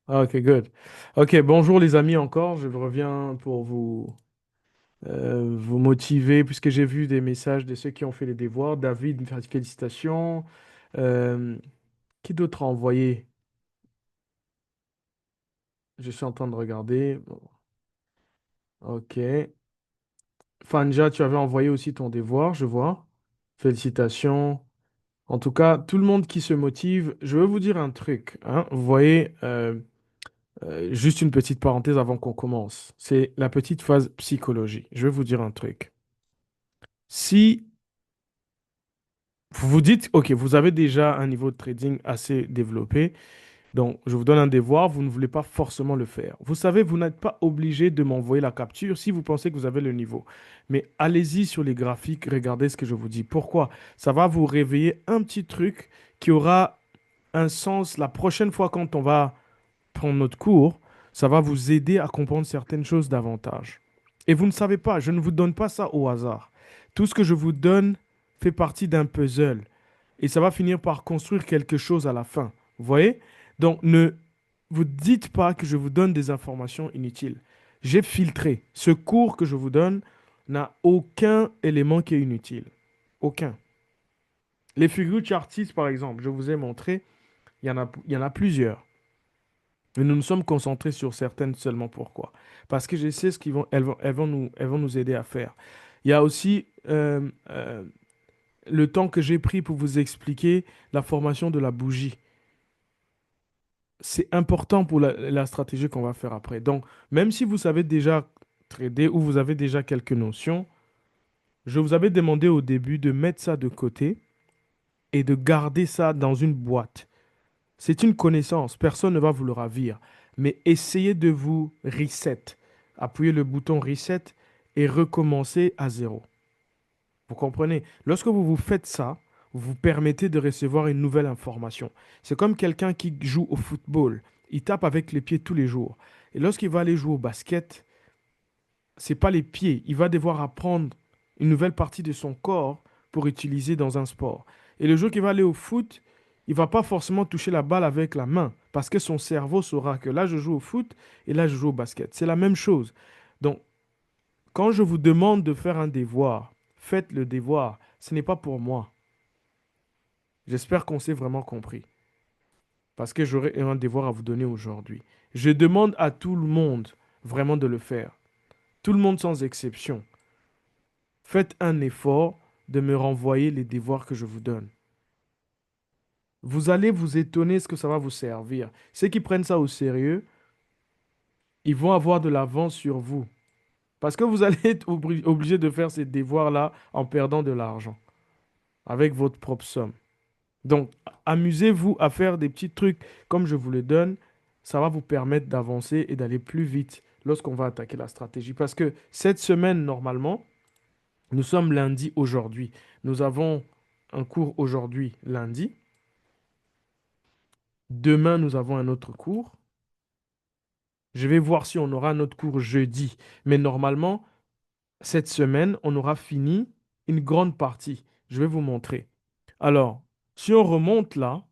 Ah, ok, good. Ok, bonjour les amis encore. Je reviens pour vous motiver puisque j'ai vu des messages de ceux qui ont fait les devoirs. David, félicitations. Euh, qui d'autre a envoyé? Je suis en train de regarder. Bon, ok. Fanja, tu avais envoyé aussi ton devoir, je vois. Félicitations. En tout cas, tout le monde qui se motive, je veux vous dire un truc, hein. Vous voyez, juste une petite parenthèse avant qu'on commence. C'est la petite phase psychologie. Je vais vous dire un truc. Si vous vous dites, OK, vous avez déjà un niveau de trading assez développé, donc je vous donne un devoir, vous ne voulez pas forcément le faire. Vous savez, vous n'êtes pas obligé de m'envoyer la capture si vous pensez que vous avez le niveau. Mais allez-y sur les graphiques, regardez ce que je vous dis. Pourquoi? Ça va vous réveiller un petit truc qui aura un sens la prochaine fois quand on va prendre notre cours, ça va vous aider à comprendre certaines choses davantage. Et vous ne savez pas, je ne vous donne pas ça au hasard. Tout ce que je vous donne fait partie d'un puzzle. Et ça va finir par construire quelque chose à la fin. Vous voyez? Donc ne vous dites pas que je vous donne des informations inutiles. J'ai filtré. Ce cours que je vous donne n'a aucun élément qui est inutile. Aucun. Les figures artistes, par exemple, je vous ai montré, il y en a plusieurs. Mais nous nous sommes concentrés sur certaines seulement. Pourquoi? Parce que je sais ce elles vont nous aider à faire. Il y a aussi le temps que j'ai pris pour vous expliquer la formation de la bougie. C'est important pour la stratégie qu'on va faire après. Donc, même si vous savez déjà trader ou vous avez déjà quelques notions, je vous avais demandé au début de mettre ça de côté et de garder ça dans une boîte. C'est une connaissance, personne ne va vous le ravir. Mais essayez de vous reset. Appuyez le bouton reset et recommencer à zéro. Vous comprenez? Lorsque vous vous faites ça, vous vous permettez de recevoir une nouvelle information. C'est comme quelqu'un qui joue au football. Il tape avec les pieds tous les jours. Et lorsqu'il va aller jouer au basket, c'est pas les pieds. Il va devoir apprendre une nouvelle partie de son corps pour utiliser dans un sport. Et le jour qu'il va aller au foot, il va pas forcément toucher la balle avec la main parce que son cerveau saura que là je joue au foot et là je joue au basket. C'est la même chose. Donc, quand je vous demande de faire un devoir, faites le devoir. Ce n'est pas pour moi. J'espère qu'on s'est vraiment compris parce que j'aurai un devoir à vous donner aujourd'hui. Je demande à tout le monde vraiment de le faire. Tout le monde sans exception. Faites un effort de me renvoyer les devoirs que je vous donne. Vous allez vous étonner ce que ça va vous servir. Ceux qui prennent ça au sérieux, ils vont avoir de l'avance sur vous. Parce que vous allez être obligé de faire ces devoirs-là en perdant de l'argent, avec votre propre somme. Donc, amusez-vous à faire des petits trucs comme je vous le donne. Ça va vous permettre d'avancer et d'aller plus vite lorsqu'on va attaquer la stratégie. Parce que cette semaine, normalement, nous sommes lundi aujourd'hui. Nous avons un cours aujourd'hui, lundi. Demain, nous avons un autre cours. Je vais voir si on aura un autre cours jeudi. Mais normalement, cette semaine, on aura fini une grande partie. Je vais vous montrer. Alors, si on remonte là,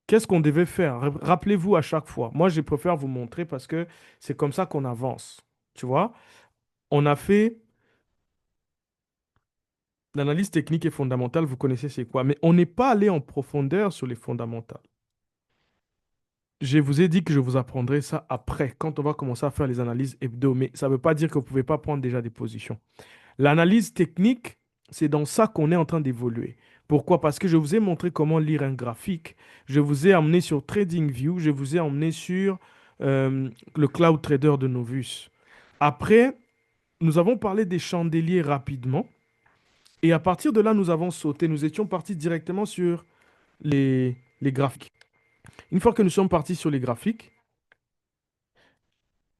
qu'est-ce qu'on devait faire? Rappelez-vous à chaque fois. Moi, je préfère vous montrer parce que c'est comme ça qu'on avance. Tu vois? On a fait l'analyse technique et fondamentale, vous connaissez c'est quoi, mais on n'est pas allé en profondeur sur les fondamentales. Je vous ai dit que je vous apprendrai ça après, quand on va commencer à faire les analyses hebdo, mais ça ne veut pas dire que vous ne pouvez pas prendre déjà des positions. L'analyse technique, c'est dans ça qu'on est en train d'évoluer. Pourquoi? Parce que je vous ai montré comment lire un graphique, je vous ai amené sur TradingView, je vous ai emmené sur le Cloud Trader de Novus. Après, nous avons parlé des chandeliers rapidement, et à partir de là, nous avons sauté, nous étions partis directement sur les graphiques. Une fois que nous sommes partis sur les graphiques,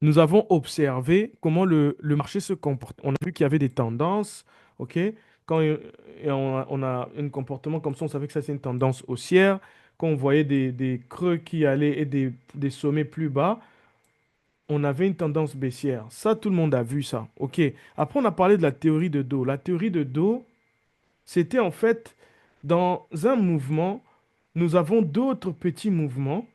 nous avons observé comment le marché se comporte. On a vu qu'il y avait des tendances, OK? Quand et on a un comportement comme ça, on savait que ça, c'est une tendance haussière. Quand on voyait des creux qui allaient et des sommets plus bas, on avait une tendance baissière. Ça, tout le monde a vu ça, OK? Après, on a parlé de la théorie de dos. La théorie de dos, c'était en fait, dans un mouvement, nous avons d'autres petits mouvements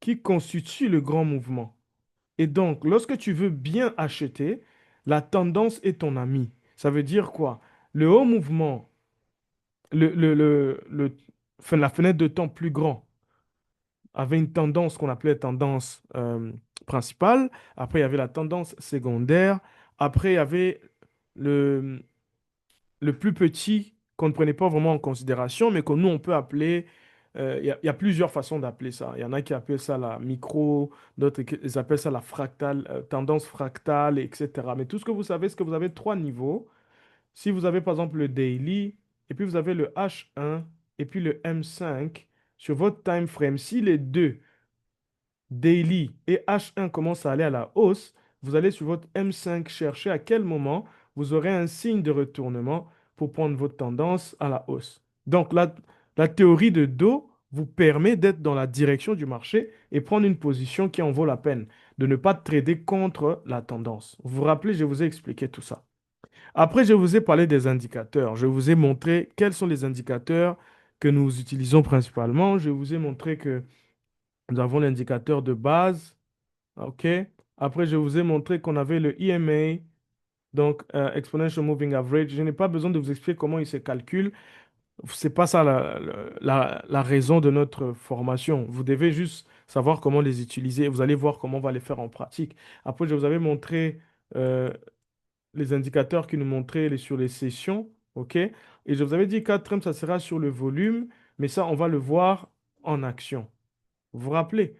qui constitue le grand mouvement. Et donc, lorsque tu veux bien acheter, la tendance est ton ami. Ça veut dire quoi? Le haut mouvement, la fenêtre de temps plus grand avait une tendance qu'on appelait tendance principale. Après, il y avait la tendance secondaire. Après, il y avait le, le plus petit qu'on ne prenait pas vraiment en considération, mais que nous, on peut appeler, il y a plusieurs façons d'appeler ça. Il y en a qui appellent ça la micro, d'autres qui ils appellent ça la fractale, tendance fractale, etc. Mais tout ce que vous savez, c'est que vous avez trois niveaux. Si vous avez par exemple le daily, et puis vous avez le H1, et puis le M5, sur votre time frame, si les deux daily et H1 commencent à aller à la hausse, vous allez sur votre M5 chercher à quel moment vous aurez un signe de retournement pour prendre votre tendance à la hausse. Donc la théorie de dos vous permet d'être dans la direction du marché et prendre une position qui en vaut la peine, de ne pas trader contre la tendance. Vous vous rappelez, je vous ai expliqué tout ça. Après, je vous ai parlé des indicateurs. Je vous ai montré quels sont les indicateurs que nous utilisons principalement. Je vous ai montré que nous avons l'indicateur de base. OK? Après, je vous ai montré qu'on avait le EMA, donc Exponential Moving Average. Je n'ai pas besoin de vous expliquer comment il se calcule. C'est pas ça la raison de notre formation. Vous devez juste savoir comment les utiliser. Vous allez voir comment on va les faire en pratique. Après, je vous avais montré euh, les indicateurs qui nous montraient sur les sessions. OK? Et je vous avais dit qu'Atrem, ça sera sur le volume, mais ça, on va le voir en action. Vous vous rappelez?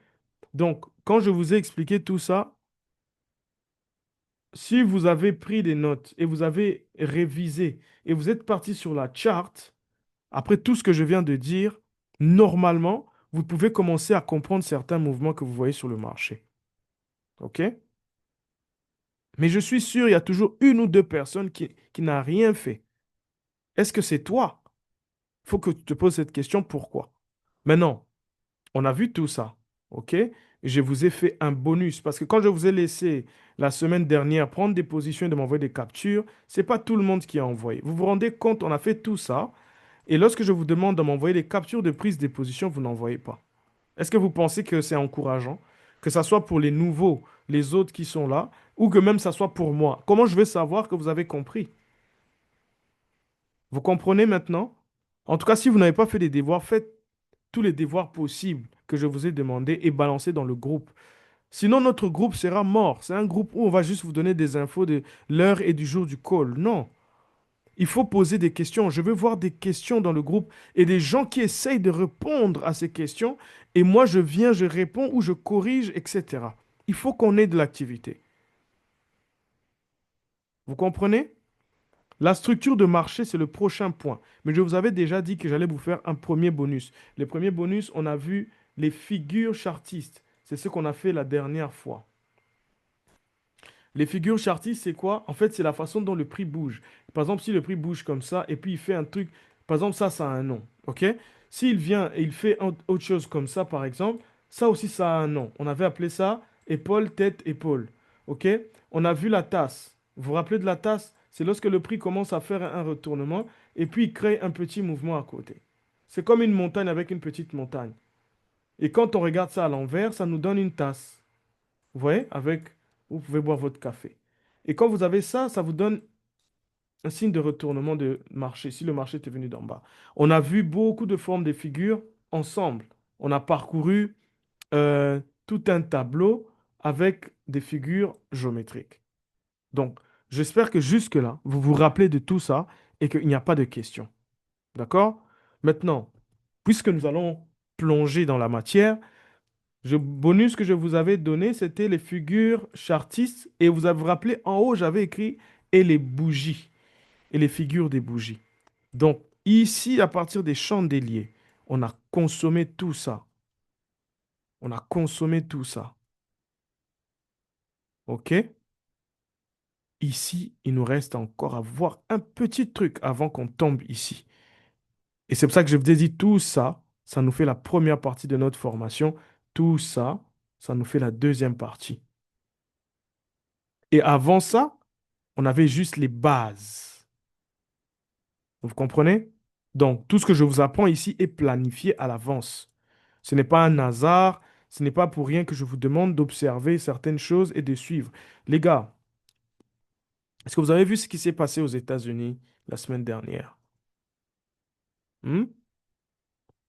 Donc, quand je vous ai expliqué tout ça, si vous avez pris des notes et vous avez révisé et vous êtes parti sur la charte, après tout ce que je viens de dire, normalement, vous pouvez commencer à comprendre certains mouvements que vous voyez sur le marché. OK? Mais je suis sûr, il y a toujours une ou deux personnes qui n'a rien fait. Est-ce que c'est toi? Il faut que tu te poses cette question, pourquoi? Maintenant, on a vu tout ça, OK? Je vous ai fait un bonus parce que quand je vous ai laissé la semaine dernière prendre des positions et de m'envoyer des captures, c'est pas tout le monde qui a envoyé. Vous vous rendez compte, on a fait tout ça et lorsque je vous demande de m'envoyer des captures de prise de position, vous n'envoyez pas. Est-ce que vous pensez que c'est encourageant? Que ça soit pour les nouveaux, les autres qui sont là, ou que même ça soit pour moi? Comment je vais savoir que vous avez compris? Vous comprenez maintenant? En tout cas, si vous n'avez pas fait des devoirs, faites tous les devoirs possibles que je vous ai demandés et balancez dans le groupe. Sinon, notre groupe sera mort. C'est un groupe où on va juste vous donner des infos de l'heure et du jour du call. Non. Il faut poser des questions. Je veux voir des questions dans le groupe et des gens qui essayent de répondre à ces questions. Et moi, je viens, je réponds ou je corrige, etc. Il faut qu'on ait de l'activité. Vous comprenez? La structure de marché, c'est le prochain point. Mais je vous avais déjà dit que j'allais vous faire un premier bonus. Le premier bonus, on a vu les figures chartistes. C'est ce qu'on a fait la dernière fois. Les figures chartistes, c'est quoi? En fait, c'est la façon dont le prix bouge. Par exemple, si le prix bouge comme ça et puis il fait un truc, par exemple, ça a un nom. OK? S'il vient et il fait autre chose comme ça, par exemple, ça aussi, ça a un nom. On avait appelé ça épaule, tête, épaule. OK? On a vu la tasse. Vous vous rappelez de la tasse? C'est lorsque le prix commence à faire un retournement et puis il crée un petit mouvement à côté. C'est comme une montagne avec une petite montagne. Et quand on regarde ça à l'envers, ça nous donne une tasse. Vous voyez? Vous pouvez boire votre café. Et quand vous avez ça, ça vous donne un signe de retournement de marché, si le marché est venu d'en bas. On a vu beaucoup de formes de figures ensemble. On a parcouru tout un tableau avec des figures géométriques. Donc, j'espère que jusque-là, vous vous rappelez de tout ça et qu'il n'y a pas de questions. D'accord? Maintenant, puisque nous allons plonger dans la matière, le bonus que je vous avais donné, c'était les figures chartistes. Et vous avez rappelé, en haut, j'avais écrit et les bougies, et les figures des bougies. Donc, ici, à partir des chandeliers, on a consommé tout ça. On a consommé tout ça. OK? Ici, il nous reste encore à voir un petit truc avant qu'on tombe ici. Et c'est pour ça que je vous ai dit tout ça, ça nous fait la première partie de notre formation. Tout ça, ça nous fait la deuxième partie. Et avant ça, on avait juste les bases. Vous comprenez? Donc, tout ce que je vous apprends ici est planifié à l'avance. Ce n'est pas un hasard, Ce n'est pas pour rien que je vous demande d'observer certaines choses et de suivre. Les gars, est-ce que vous avez vu ce qui s'est passé aux États-Unis la semaine dernière? Hmm.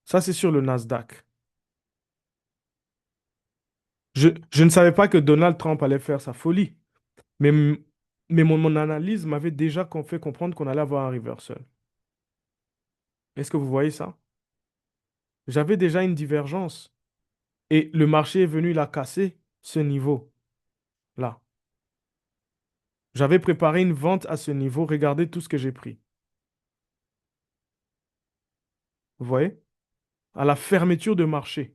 Ça, c'est sur le Nasdaq. Je ne savais pas que Donald Trump allait faire sa folie. Mais, mais mon analyse m'avait déjà fait comprendre qu'on allait avoir un reversal. Est-ce que vous voyez ça? J'avais déjà une divergence. Et le marché est venu la casser, ce niveau-là. J'avais préparé une vente à ce niveau. Regardez tout ce que j'ai pris. Vous voyez? À la fermeture de marché.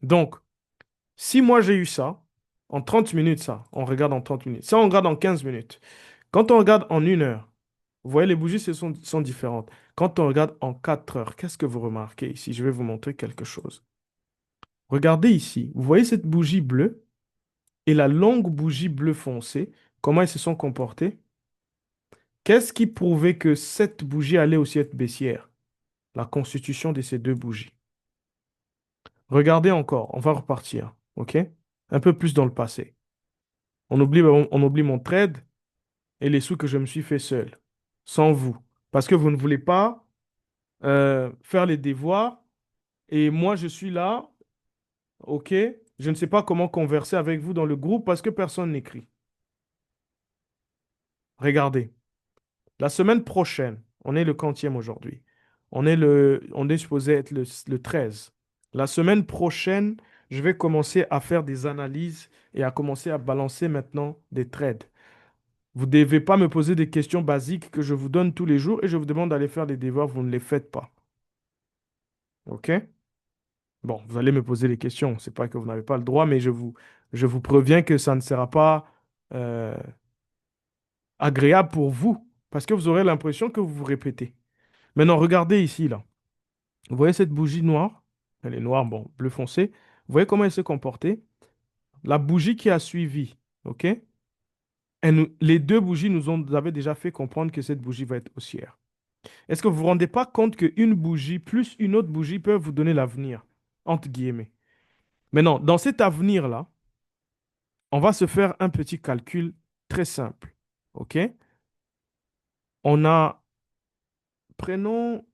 Donc, si moi j'ai eu ça, en 30 minutes, ça, on regarde en 30 minutes. Ça, on regarde en 15 minutes. Quand on regarde en 1 heure, vous voyez, les bougies sont différentes. Quand on regarde en 4 heures, qu'est-ce que vous remarquez ici? Je vais vous montrer quelque chose. Regardez ici. Vous voyez cette bougie bleue et la longue bougie bleu foncé, comment elles se sont comportées? Qu'est-ce qui prouvait que cette bougie allait aussi être baissière? La constitution de ces deux bougies. Regardez encore, on va repartir, OK? Un peu plus dans le passé. On oublie mon trade et les sous que je me suis fait seul, sans vous. Parce que vous ne voulez pas faire les devoirs et moi je suis là, OK? Je ne sais pas comment converser avec vous dans le groupe parce que personne n'écrit. Regardez. La semaine prochaine, on est le quantième aujourd'hui. On est supposé être le 13. La semaine prochaine, je vais commencer à faire des analyses et à commencer à balancer maintenant des trades. Vous ne devez pas me poser des questions basiques que je vous donne tous les jours et je vous demande d'aller faire des devoirs, vous ne les faites pas. OK? Bon, vous allez me poser les questions. C'est pas que vous n'avez pas le droit, mais je vous préviens que ça ne sera pas euh, agréable pour vous parce que vous aurez l'impression que vous vous répétez. Maintenant, regardez ici, là. Vous voyez cette bougie noire? Elle est noire, bon, bleu foncé. Vous voyez comment elle s'est comportée? La bougie qui a suivi, OK? Les deux bougies nous avaient déjà fait comprendre que cette bougie va être haussière. Est-ce que vous vous rendez pas compte qu'une bougie plus une autre bougie peuvent vous donner l'avenir, entre guillemets? Maintenant, dans cet avenir-là, on va se faire un petit calcul très simple, OK? On a, prenons,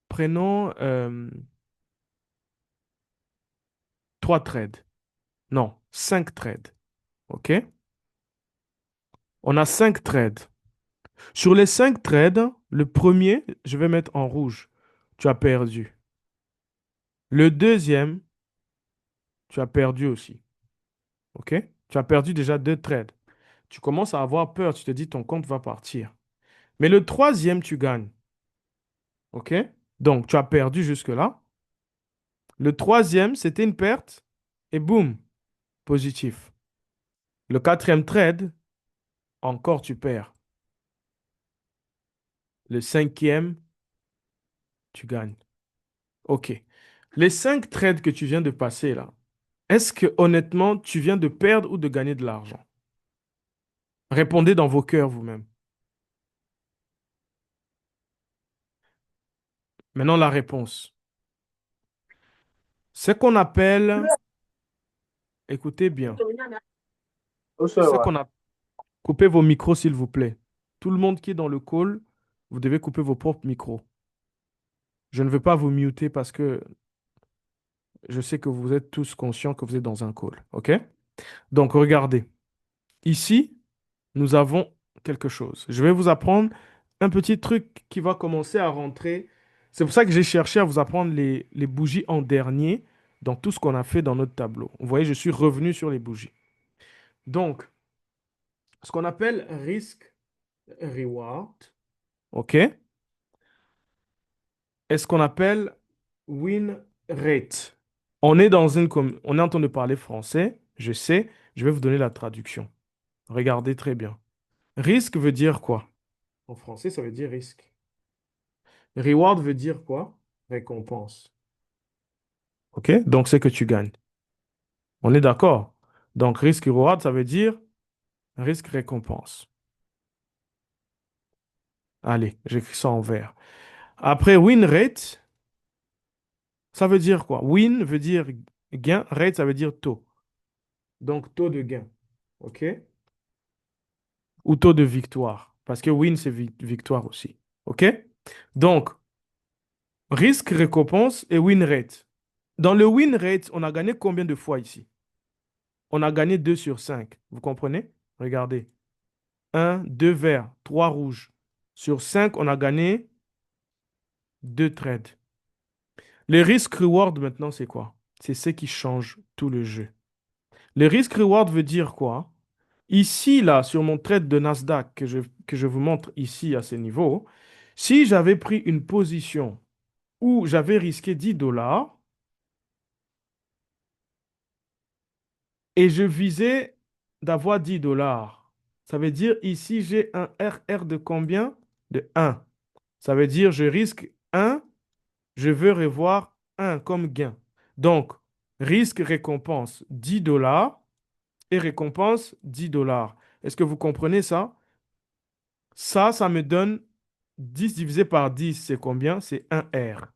prenons 3 trades. Non, 5 trades, OK? On a 5 trades. Sur les 5 trades, le premier, je vais mettre en rouge. Tu as perdu. Le deuxième, tu as perdu aussi. OK? Tu as perdu déjà 2 trades. Tu commences à avoir peur. Tu te dis ton compte va partir. Mais le troisième, tu gagnes. OK? Donc, tu as perdu jusque-là. Le troisième, c'était une perte. Et boum, positif. Le quatrième trade, encore tu perds. Le cinquième, tu gagnes. OK. Les 5 trades que tu viens de passer là, est-ce que honnêtement, tu viens de perdre ou de gagner de l'argent? Répondez dans vos cœurs vous-même. Maintenant, la réponse. Ce qu'on appelle, écoutez bien, ce qu'on a, coupez vos micros s'il vous plaît. Tout le monde qui est dans le call, vous devez couper vos propres micros. Je ne veux pas vous muter parce que je sais que vous êtes tous conscients que vous êtes dans un call. OK? Donc, regardez. Ici, nous avons quelque chose. Je vais vous apprendre un petit truc qui va commencer à rentrer. C'est pour ça que j'ai cherché à vous apprendre les bougies en dernier dans tout ce qu'on a fait dans notre tableau. Vous voyez, je suis revenu sur les bougies. Donc, ce qu'on appelle risk reward, OK, est ce qu'on appelle win rate. On est en train de parler français, je sais, je vais vous donner la traduction. Regardez très bien. Risque veut dire quoi? En français, ça veut dire risque. Reward veut dire quoi? Récompense. OK? Donc, c'est que tu gagnes. On est d'accord? Donc, risque reward, ça veut dire risque récompense. Allez, j'écris ça en vert. Après, win rate, ça veut dire quoi? Win veut dire gain, rate, ça veut dire taux. Donc, taux de gain. OK? Ou taux de victoire. Parce que win, c'est victoire aussi. OK? Donc, risque, récompense et win rate. Dans le win rate, on a gagné combien de fois ici? On a gagné 2 sur 5. Vous comprenez? Regardez. Un, 2 verts, 3 rouges. Sur 5, on a gagné 2 trades. Le risk-reward maintenant, c'est quoi? C'est ce qui change tout le jeu. Le risk-reward veut dire quoi? Ici, là, sur mon trade de Nasdaq que je vous montre ici à ce niveau, si j'avais pris une position où j'avais risqué 10 dollars et je visais d'avoir 10 dollars, ça veut dire ici, j'ai un RR de combien? De 1. Ça veut dire je risque 1, je veux revoir 1 comme gain. Donc, risque récompense 10 dollars et récompense 10 dollars. Est-ce que vous comprenez ça? Ça me donne 10 divisé par 10, c'est combien? C'est un R.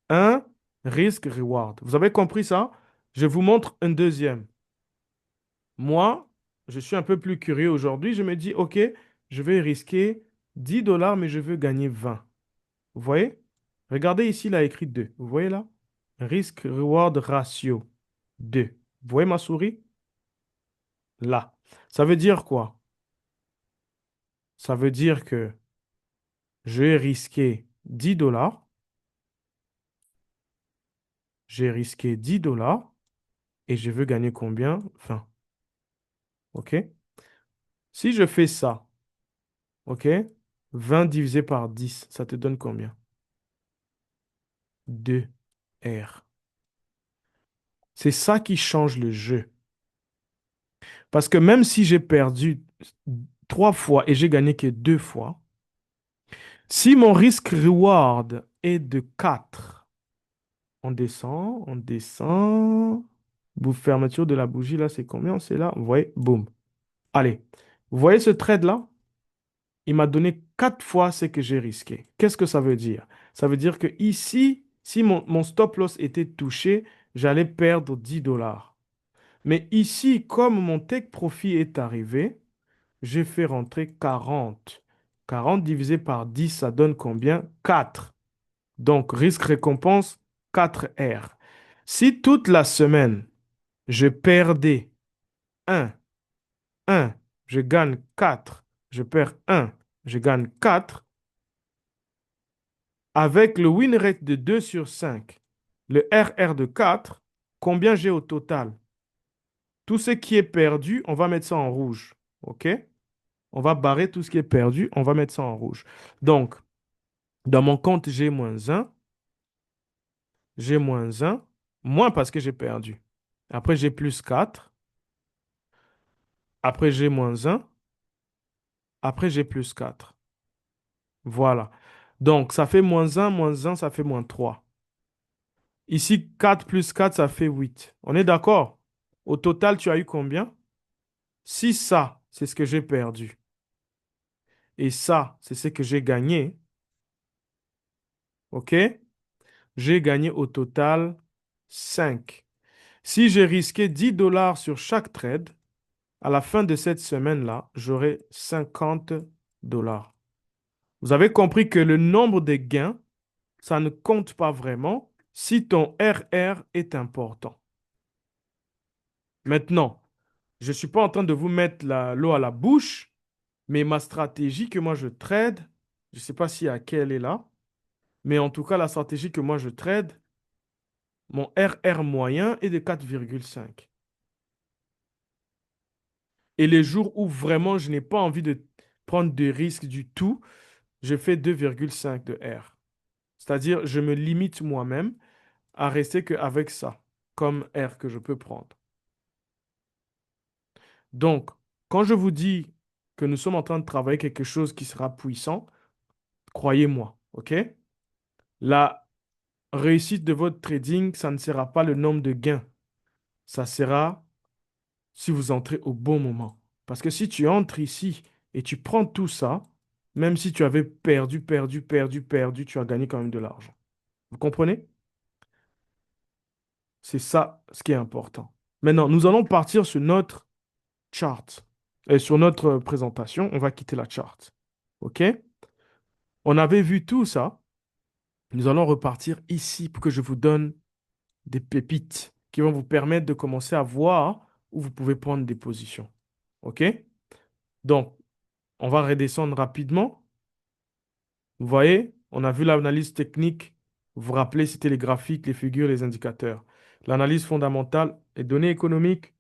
Un risque reward. Vous avez compris ça? Je vous montre un deuxième. Moi, je suis un peu plus curieux aujourd'hui. Je me dis, OK, je vais risquer 10 dollars, mais je veux gagner 20. Vous voyez? Regardez ici, il a écrit 2. Vous voyez là? Risk reward ratio 2. Vous voyez ma souris? Là. Ça veut dire quoi? Ça veut dire que je vais risquer 10 dollars. J'ai risqué 10 dollars et je veux gagner combien? 20. OK? Si je fais ça, OK? 20 divisé par 10, ça te donne combien? 2 R. C'est ça qui change le jeu. Parce que même si j'ai perdu 3 fois et j'ai gagné que 2 fois, si mon risque reward est de 4, on descend, on descend. Fermeture de la bougie, là, c'est combien? C'est là. Vous voyez? Boum. Allez. Vous voyez ce trade-là? Il m'a donné 4 fois ce que j'ai risqué. Qu'est-ce que ça veut dire? Ça veut dire que ici, si mon stop loss était touché, j'allais perdre 10 dollars. Mais ici, comme mon take profit est arrivé, j'ai fait rentrer 40. 40 divisé par 10, ça donne combien? 4. Donc, risque-récompense, 4 R. Si toute la semaine, je perdais 1, 1, je gagne 4, je perds 1, je gagne 4, avec le win rate de 2 sur 5, le RR de 4, combien j'ai au total? Tout ce qui est perdu, on va mettre ça en rouge. OK? On va barrer tout ce qui est perdu, on va mettre ça en rouge. Donc, dans mon compte, j'ai moins 1, j'ai moins 1, moins parce que j'ai perdu. Après, j'ai plus 4, après, j'ai moins 1, après, j'ai plus 4. Voilà. Donc, ça fait moins 1, ça fait moins 3. Ici, 4 plus 4, ça fait 8. On est d'accord? Au total, tu as eu combien? Si ça, c'est ce que j'ai perdu, et ça, c'est ce que j'ai gagné, OK? J'ai gagné au total 5. Si j'ai risqué 10 dollars sur chaque trade, à la fin de cette semaine-là, j'aurai 50 dollars. Vous avez compris que le nombre de gains, ça ne compte pas vraiment si ton RR est important. Maintenant, je ne suis pas en train de vous mettre l'eau à la bouche, mais ma stratégie que moi je trade, je ne sais pas si à quelle est là, mais en tout cas, la stratégie que moi je trade, mon RR moyen est de 4,5. Et les jours où vraiment je n'ai pas envie de prendre de risques du tout, je fais 2,5 de R. C'est-à-dire, je me limite moi-même à rester qu'avec ça, comme R que je peux prendre. Donc, quand je vous dis que nous sommes en train de travailler quelque chose qui sera puissant, croyez-moi, OK? La réussite de votre trading, ça ne sera pas le nombre de gains. Ça sera si vous entrez au bon moment. Parce que si tu entres ici et tu prends tout ça, Même si tu avais perdu, perdu, perdu, perdu, tu as gagné quand même de l'argent. Vous comprenez? C'est ça ce qui est important. Maintenant, nous allons partir sur notre chart. Et sur notre présentation, on va quitter la chart. OK? On avait vu tout ça. Nous allons repartir ici pour que je vous donne des pépites qui vont vous permettre de commencer à voir où vous pouvez prendre des positions. OK? Donc, on va redescendre rapidement. Vous voyez, on a vu l'analyse technique. Vous vous rappelez, c'était les graphiques, les figures, les indicateurs. L'analyse fondamentale, les données économiques,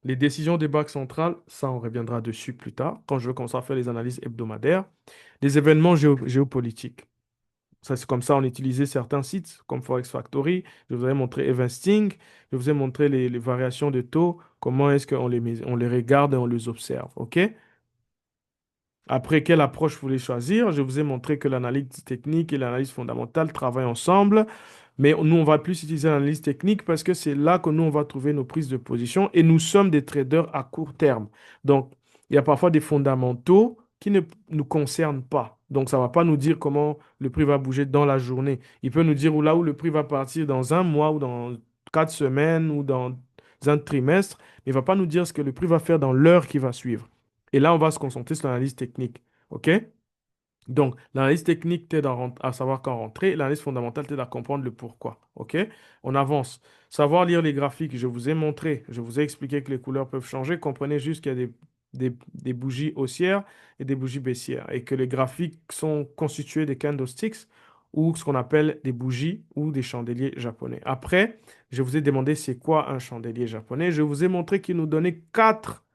les décisions des banques centrales, ça on reviendra dessus plus tard, quand je vais commencer à faire les analyses hebdomadaires. Les événements géopolitiques. Ça, c'est comme ça, on utilisait certains sites comme Forex Factory. Je vous ai montré Investing. Je vous ai montré les variations de taux. Comment est-ce qu'on on les regarde et on les observe. OK? Après, quelle approche vous voulez choisir? Je vous ai montré que l'analyse technique et l'analyse fondamentale travaillent ensemble. Mais nous, on va plus utiliser l'analyse technique parce que c'est là que nous, on va trouver nos prises de position et nous sommes des traders à court terme. Donc, il y a parfois des fondamentaux qui ne nous concernent pas. Donc, ça ne va pas nous dire comment le prix va bouger dans la journée. Il peut nous dire où là où le prix va partir dans un mois ou dans 4 semaines ou dans un trimestre, mais il ne va pas nous dire ce que le prix va faire dans l'heure qui va suivre. Et là, on va se concentrer sur l'analyse technique. OK? Donc, l'analyse technique t'aide à savoir quand rentrer. L'analyse fondamentale t'aide à comprendre le pourquoi. OK? On avance. Savoir lire les graphiques, je vous ai montré, je vous ai expliqué que les couleurs peuvent changer. Comprenez juste qu'il y a des bougies haussières et des bougies baissières et que les graphiques sont constitués des candlesticks ou ce qu'on appelle des bougies ou des chandeliers japonais. Après, je vous ai demandé c'est quoi un chandelier japonais. Je vous ai montré qu'il nous donnait quatre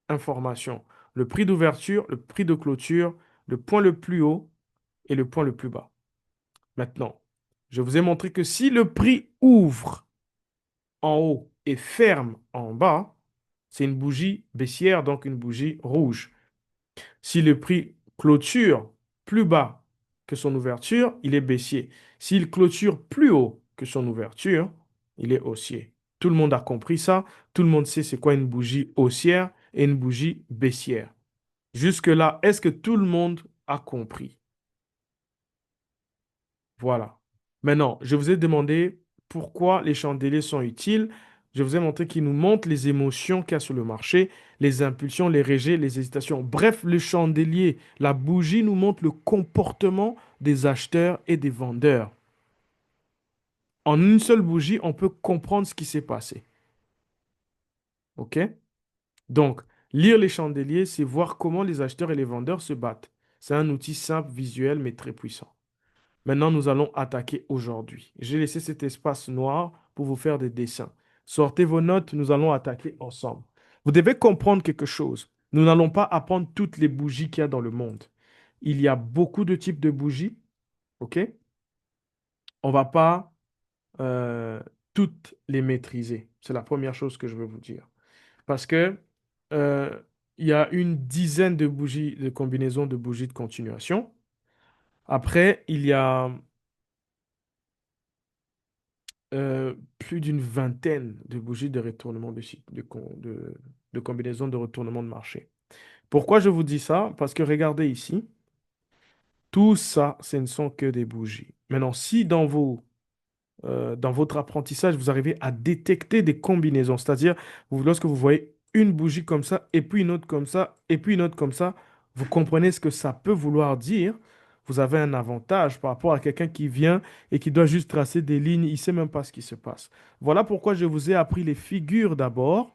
informations. Le prix d'ouverture, le prix de clôture, le point le plus haut et le point le plus bas. Maintenant, je vous ai montré que si le prix ouvre en haut et ferme en bas, c'est une bougie baissière, donc une bougie rouge. Si le prix clôture plus bas que son ouverture, il est baissier. S'il clôture plus haut que son ouverture, il est haussier. Tout le monde a compris ça. Tout le monde sait c'est quoi une bougie haussière et une bougie baissière. Jusque-là, est-ce que tout le monde a compris? Voilà. Maintenant, je vous ai demandé pourquoi les chandeliers sont utiles. Je vous ai montré qu'ils nous montrent les émotions qu'il y a sur le marché, les impulsions, les rejets, les hésitations. Bref, le chandelier, la bougie nous montre le comportement des acheteurs et des vendeurs. En une seule bougie, on peut comprendre ce qui s'est passé. OK? Donc, lire les chandeliers, c'est voir comment les acheteurs et les vendeurs se battent. C'est un outil simple, visuel, mais très puissant. Maintenant, nous allons attaquer aujourd'hui. J'ai laissé cet espace noir pour vous faire des dessins. Sortez vos notes, nous allons attaquer ensemble. Vous devez comprendre quelque chose. Nous n'allons pas apprendre toutes les bougies qu'il y a dans le monde. Il y a beaucoup de types de bougies, OK? On ne va pas euh, toutes les maîtriser. C'est la première chose que je veux vous dire. Parce que euh, il y a une dizaine de bougies, de combinaisons de bougies de continuation. Après, il y a plus d'une vingtaine de bougies de retournement de combinaisons de retournement de marché. Pourquoi je vous dis ça? Parce que regardez ici, tout ça, ce ne sont que des bougies. Maintenant, si dans votre apprentissage, vous arrivez à détecter des combinaisons, c'est-à-dire lorsque vous voyez une bougie comme ça, et puis une autre comme ça, et puis une autre comme ça, vous comprenez ce que ça peut vouloir dire. Vous avez un avantage par rapport à quelqu'un qui vient et qui doit juste tracer des lignes, il ne sait même pas ce qui se passe. Voilà pourquoi je vous ai appris les figures d'abord.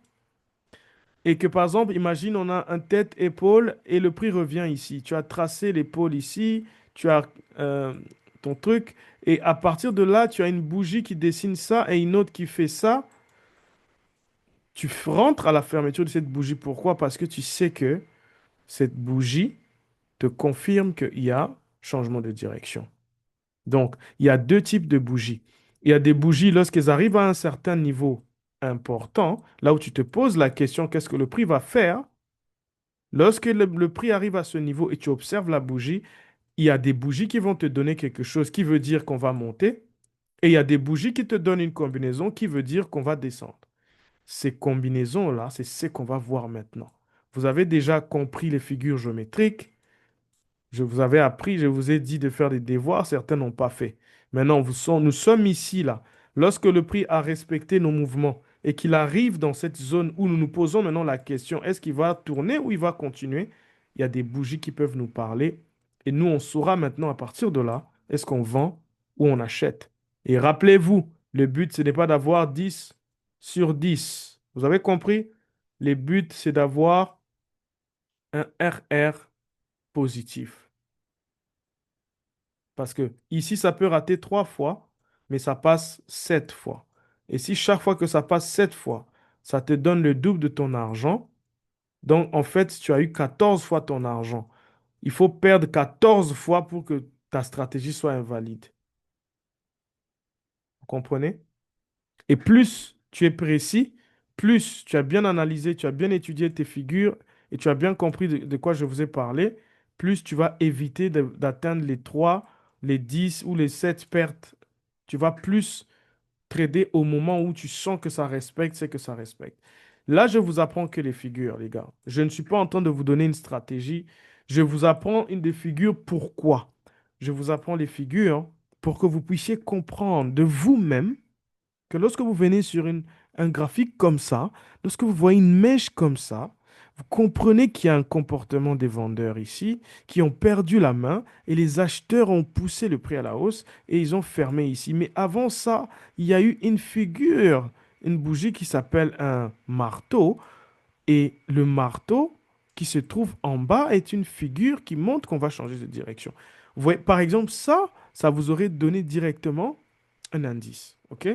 Et que par exemple, imagine, on a un tête-épaule et le prix revient ici. Tu as tracé l'épaule ici, tu as euh, ton truc, et à partir de là, tu as une bougie qui dessine ça et une autre qui fait ça. Rentres à la fermeture de cette bougie. Pourquoi? Parce que tu sais que cette bougie te confirme qu'il y a changement de direction. Donc, il y a deux types de bougies. Il y a des bougies lorsqu'elles arrivent à un certain niveau important, là où tu te poses la question, qu'est-ce que le prix va faire? Lorsque le prix arrive à ce niveau et tu observes la bougie, il y a des bougies qui vont te donner quelque chose qui veut dire qu'on va monter et il y a des bougies qui te donnent une combinaison qui veut dire qu'on va descendre. Ces combinaisons-là, c'est ce qu'on va voir maintenant. Vous avez déjà compris les figures géométriques. Je vous avais appris, je vous ai dit de faire des devoirs, certains n'ont pas fait. Maintenant, nous sommes ici, là. Lorsque le prix a respecté nos mouvements et qu'il arrive dans cette zone où nous nous posons maintenant la question, est-ce qu'il va tourner ou il va continuer? Il y a des bougies qui peuvent nous parler et nous, on saura maintenant à partir de là, est-ce qu'on vend ou on achète. Et rappelez-vous, le but, ce n'est pas d'avoir 10 sur 10. Vous avez compris? Le but, c'est d'avoir un RR positif. Parce que ici, ça peut rater 3 fois, mais ça passe 7 fois. Et si chaque fois que ça passe 7 fois, ça te donne le double de ton argent, donc en fait, tu as eu 14 fois ton argent. Il faut perdre 14 fois pour que ta stratégie soit invalide. Vous comprenez? Et plus tu es précis, plus tu as bien analysé, tu as bien étudié tes figures et tu as bien compris de quoi je vous ai parlé, plus tu vas éviter d'atteindre les 3, les 10 ou les 7 pertes. Tu vas plus trader au moment où tu sens que ça respecte, c'est que ça respecte. Là, je vous apprends que les figures, les gars. Je ne suis pas en train de vous donner une stratégie. Je vous apprends une des figures. Pourquoi? Je vous apprends les figures pour que vous puissiez comprendre de vous-même que lorsque vous venez sur un graphique comme ça, lorsque vous voyez une mèche comme ça, vous comprenez qu'il y a un comportement des vendeurs ici qui ont perdu la main et les acheteurs ont poussé le prix à la hausse et ils ont fermé ici. Mais avant ça, il y a eu une figure, une bougie qui s'appelle un marteau et le marteau qui se trouve en bas est une figure qui montre qu'on va changer de direction. Vous voyez, par exemple, ça vous aurait donné directement un indice, OK?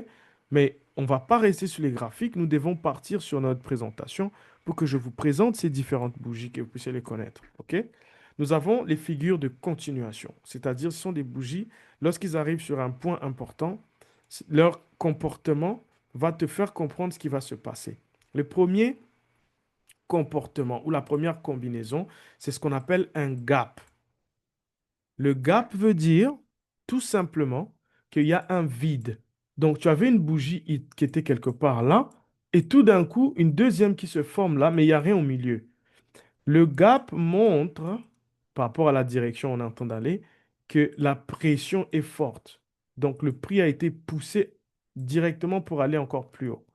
Mais on ne va pas rester sur les graphiques, nous devons partir sur notre présentation pour que je vous présente ces différentes bougies, que vous puissiez les connaître, OK? Nous avons les figures de continuation, c'est-à-dire ce sont des bougies, lorsqu'ils arrivent sur un point important, leur comportement va te faire comprendre ce qui va se passer. Le premier comportement ou la première combinaison, c'est ce qu'on appelle un gap. Le gap veut dire tout simplement qu'il y a un vide. Donc, tu avais une bougie qui était quelque part là, et tout d'un coup, une deuxième qui se forme là, mais il n'y a rien au milieu. Le gap montre, par rapport à la direction où on entend d'aller, que la pression est forte. Donc, le prix a été poussé directement pour aller encore plus haut.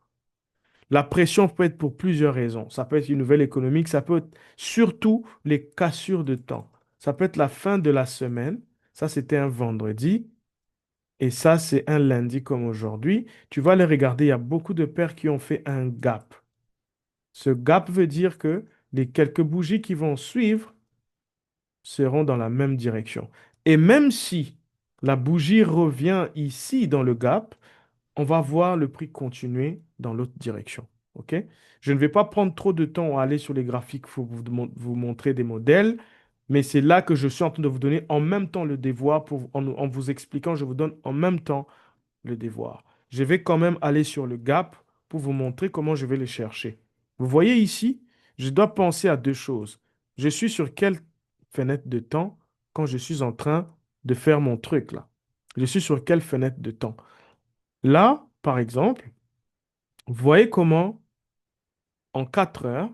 La pression peut être pour plusieurs raisons. Ça peut être une nouvelle économique, ça peut être surtout les cassures de temps. Ça peut être la fin de la semaine. Ça, c'était un vendredi. Et ça, c'est un lundi comme aujourd'hui. Tu vas les regarder, il y a beaucoup de paires qui ont fait un gap. Ce gap veut dire que les quelques bougies qui vont suivre seront dans la même direction. Et même si la bougie revient ici dans le gap, on va voir le prix continuer dans l'autre direction. OK? Je ne vais pas prendre trop de temps à aller sur les graphiques pour vous montrer des modèles, mais c'est là que je suis en train de vous donner en même temps le devoir en vous expliquant, je vous donne en même temps le devoir. Je vais quand même aller sur le gap pour vous montrer comment je vais les chercher. Vous voyez ici, je dois penser à deux choses. Je suis sur quelle fenêtre de temps quand je suis en train de faire mon truc là? Je suis sur quelle fenêtre de temps? Là, par exemple, vous voyez comment en 4 heures,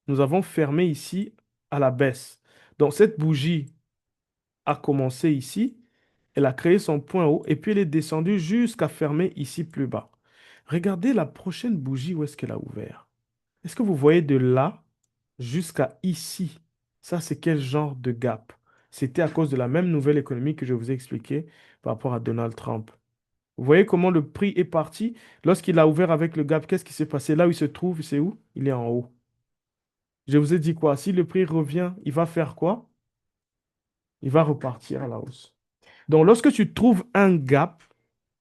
nous avons fermé ici à la baisse. Donc cette bougie a commencé ici, elle a créé son point haut et puis elle est descendue jusqu'à fermer ici plus bas. Regardez la prochaine bougie où est-ce qu'elle a ouvert. Est-ce que vous voyez de là jusqu'à ici? Ça, c'est quel genre de gap? C'était à cause de la même nouvelle économie que je vous ai expliqué par rapport à Donald Trump. Vous voyez comment le prix est parti? Lorsqu'il a ouvert avec le gap, qu'est-ce qui s'est passé? Là où il se trouve, c'est où? Il est en haut. Je vous ai dit quoi? Si le prix revient, il va faire quoi? Il va repartir à la hausse. Donc, lorsque tu trouves un gap,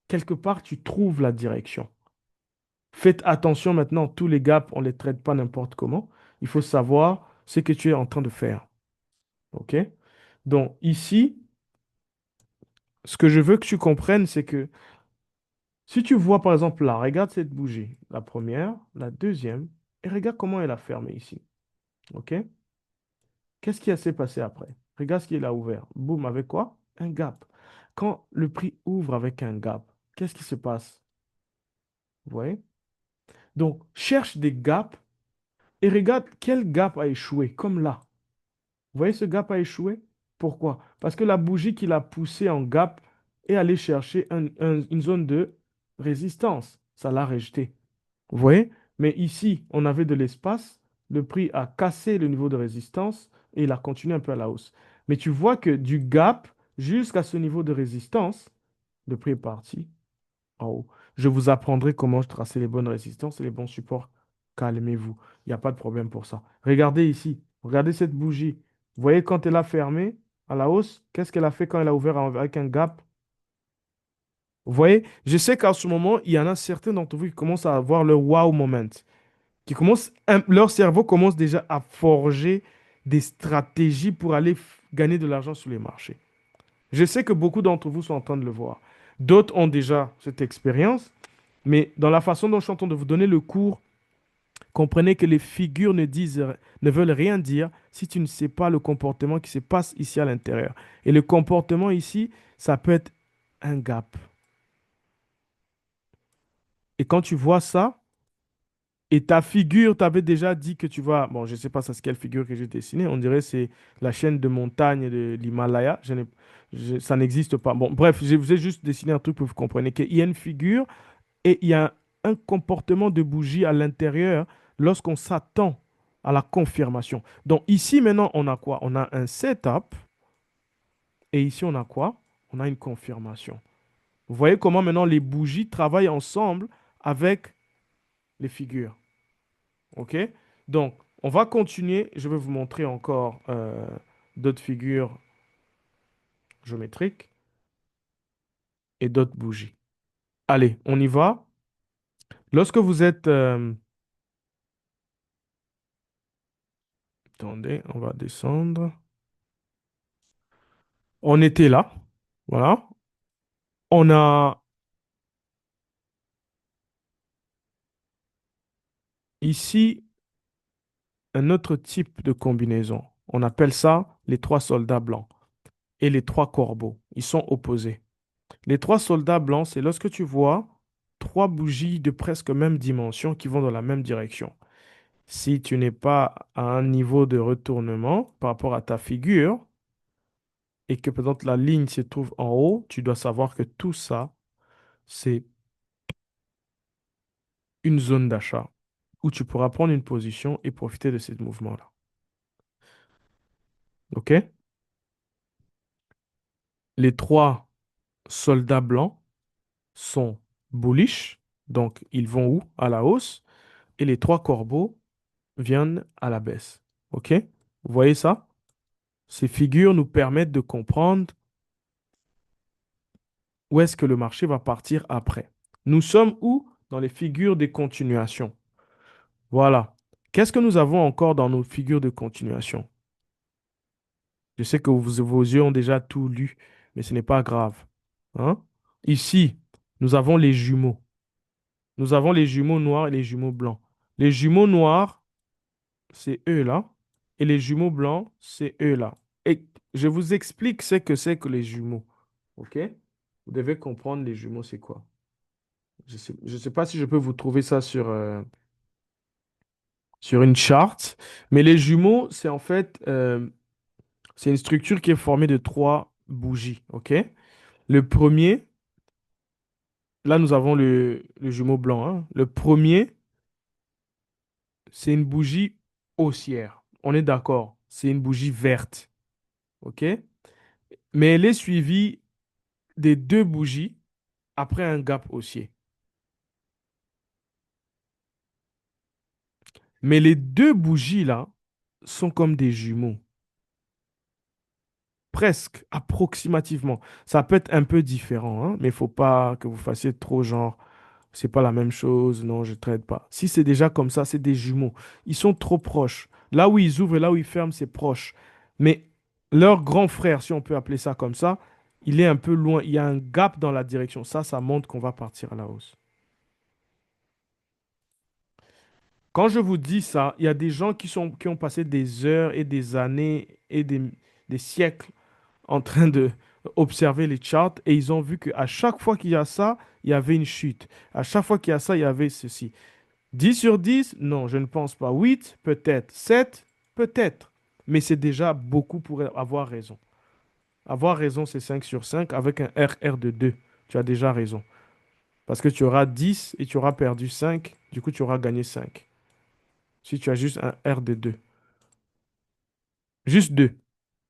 quelque part, tu trouves la direction. Faites attention maintenant, tous les gaps, on ne les traite pas n'importe comment. Il faut savoir ce que tu es en train de faire. OK? Donc, ici, ce que je veux que tu comprennes, c'est que si tu vois par exemple là, regarde cette bougie, la première, la deuxième, et regarde comment elle a fermé ici. OK? Qu'est-ce qui s'est passé après? Regarde ce qu'il a ouvert. Boum, avec quoi? Un gap. Quand le prix ouvre avec un gap, qu'est-ce qui se passe? Vous voyez? Donc, cherche des gaps Et regarde quel gap a échoué, comme là. Vous voyez, ce gap a échoué? Pourquoi? Parce que la bougie qui l'a poussé en gap est allée chercher une zone de résistance. Ça l'a rejeté. Vous voyez? Mais ici, on avait de l'espace. Le prix a cassé le niveau de résistance et il a continué un peu à la hausse. Mais tu vois que du gap jusqu'à ce niveau de résistance, le prix est parti en haut. Je vous apprendrai comment tracer les bonnes résistances et les bons supports. Calmez-vous. Il n'y a pas de problème pour ça. Regardez ici. Regardez cette bougie. Vous voyez quand elle a fermé à la hausse, qu'est-ce qu'elle a fait quand elle a ouvert avec un gap? Vous voyez, je sais qu'à ce moment, il y en a certains d'entre vous qui commencent à avoir leur wow moment, leur cerveau commence déjà à forger des stratégies pour aller gagner de l'argent sur les marchés. Je sais que beaucoup d'entre vous sont en train de le voir. D'autres ont déjà cette expérience, mais dans la façon dont je suis en train de vous donner le cours, comprenez que les figures ne veulent rien dire si tu ne sais pas le comportement qui se passe ici à l'intérieur. Et le comportement ici, ça peut être un gap. Et quand tu vois ça, et ta figure, tu avais déjà dit que tu vas... Bon, je ne sais pas ça c'est quelle figure que j'ai dessinée. On dirait que c'est la chaîne de montagne de l'Himalaya. Ça n'existe pas. Bon, bref, je vous ai juste dessiné un truc pour que vous compreniez qu'il y a une figure et il y a un comportement de bougie à l'intérieur lorsqu'on s'attend à la confirmation. Donc ici, maintenant, on a quoi? On a un setup et ici, on a quoi? On a une confirmation. Vous voyez comment maintenant les bougies travaillent ensemble avec les figures. OK? Donc, on va continuer. Je vais vous montrer encore d'autres figures géométriques et d'autres bougies. Allez, on y va. Lorsque vous êtes... attendez, on va descendre. On était là. Voilà. On a ici un autre type de combinaison. On appelle ça les trois soldats blancs et les trois corbeaux. Ils sont opposés. Les trois soldats blancs, c'est lorsque tu vois trois bougies de presque même dimension qui vont dans la même direction. Si tu n'es pas à un niveau de retournement par rapport à ta figure et que par exemple la ligne se trouve en haut, tu dois savoir que tout ça, c'est une zone d'achat où tu pourras prendre une position et profiter de ces mouvements-là. OK? Les trois soldats blancs sont bullish, donc ils vont où? À la hausse. Et les trois corbeaux viennent à la baisse. OK? Vous voyez ça? Ces figures nous permettent de comprendre où est-ce que le marché va partir après. Nous sommes où? Dans les figures de continuation. Voilà. Qu'est-ce que nous avons encore dans nos figures de continuation? Je sais que vos yeux ont déjà tout lu, mais ce n'est pas grave. Hein? Ici, nous avons les jumeaux. Nous avons les jumeaux noirs et les jumeaux blancs. Les jumeaux noirs, c'est eux là. Et les jumeaux blancs, c'est eux là. Et je vous explique ce que c'est que les jumeaux. OK? Vous devez comprendre les jumeaux, c'est quoi. Je sais pas si je peux vous trouver ça sur une charte, mais les jumeaux, c'est en fait c'est une structure qui est formée de trois bougies. OK? Le premier, là nous avons le jumeau blanc, hein. Le premier, c'est une bougie haussière. On est d'accord. C'est une bougie verte. OK? Mais elle est suivie des deux bougies après un gap haussier. Mais les deux bougies là sont comme des jumeaux. Presque, approximativement. Ça peut être un peu différent, hein, mais il faut pas que vous fassiez trop genre, c'est pas la même chose, non, je ne traite pas. Si c'est déjà comme ça, c'est des jumeaux. Ils sont trop proches. Là où ils ouvrent et là où ils ferment, c'est proche. Mais leur grand frère, si on peut appeler ça comme ça, il est un peu loin. Il y a un gap dans la direction. Ça montre qu'on va partir à la hausse. Quand je vous dis ça, il y a des gens qui ont passé des heures et des années et des siècles en train de observer les charts et ils ont vu qu'à chaque fois qu'il y a ça, il y avait une chute. À chaque fois qu'il y a ça, il y avait ceci. 10 sur 10, non, je ne pense pas. 8, peut-être. 7, peut-être. Mais c'est déjà beaucoup pour avoir raison. Avoir raison, c'est 5 sur 5 avec un RR de 2. Tu as déjà raison. Parce que tu auras 10 et tu auras perdu 5. Du coup, tu auras gagné 5. Si tu as juste un R de 2. Juste 2.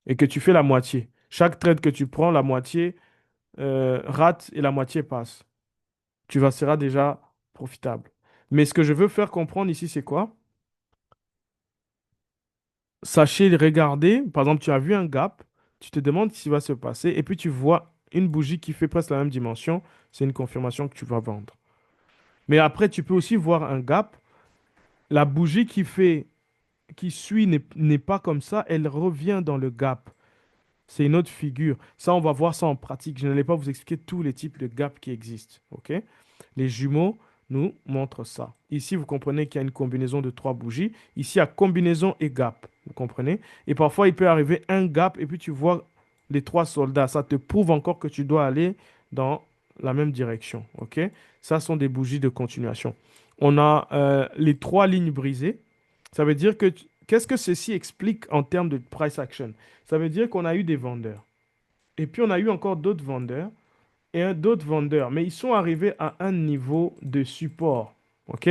Et que tu fais la moitié. Chaque trade que tu prends, la moitié rate et la moitié passe. Tu vas seras déjà profitable. Mais ce que je veux faire comprendre ici, c'est quoi? Sachez regarder, par exemple, tu as vu un gap, tu te demandes ce qui va se passer, et puis tu vois une bougie qui fait presque la même dimension, c'est une confirmation que tu vas vendre. Mais après, tu peux aussi voir un gap, la bougie qui suit n'est pas comme ça, elle revient dans le gap. C'est une autre figure. Ça, on va voir ça en pratique. Je n'allais pas vous expliquer tous les types de gaps qui existent. OK? Les jumeaux nous montrent ça. Ici, vous comprenez qu'il y a une combinaison de trois bougies. Ici, il y a combinaison et gap. Vous comprenez? Et parfois, il peut arriver un gap et puis tu vois les trois soldats. Ça te prouve encore que tu dois aller dans la même direction. OK? Ça sont des bougies de continuation. On a les trois lignes brisées. Ça veut dire que qu'est-ce que ceci explique en termes de price action? Ça veut dire qu'on a eu des vendeurs. Et puis on a eu encore d'autres vendeurs et d'autres vendeurs. Mais ils sont arrivés à un niveau de support. OK?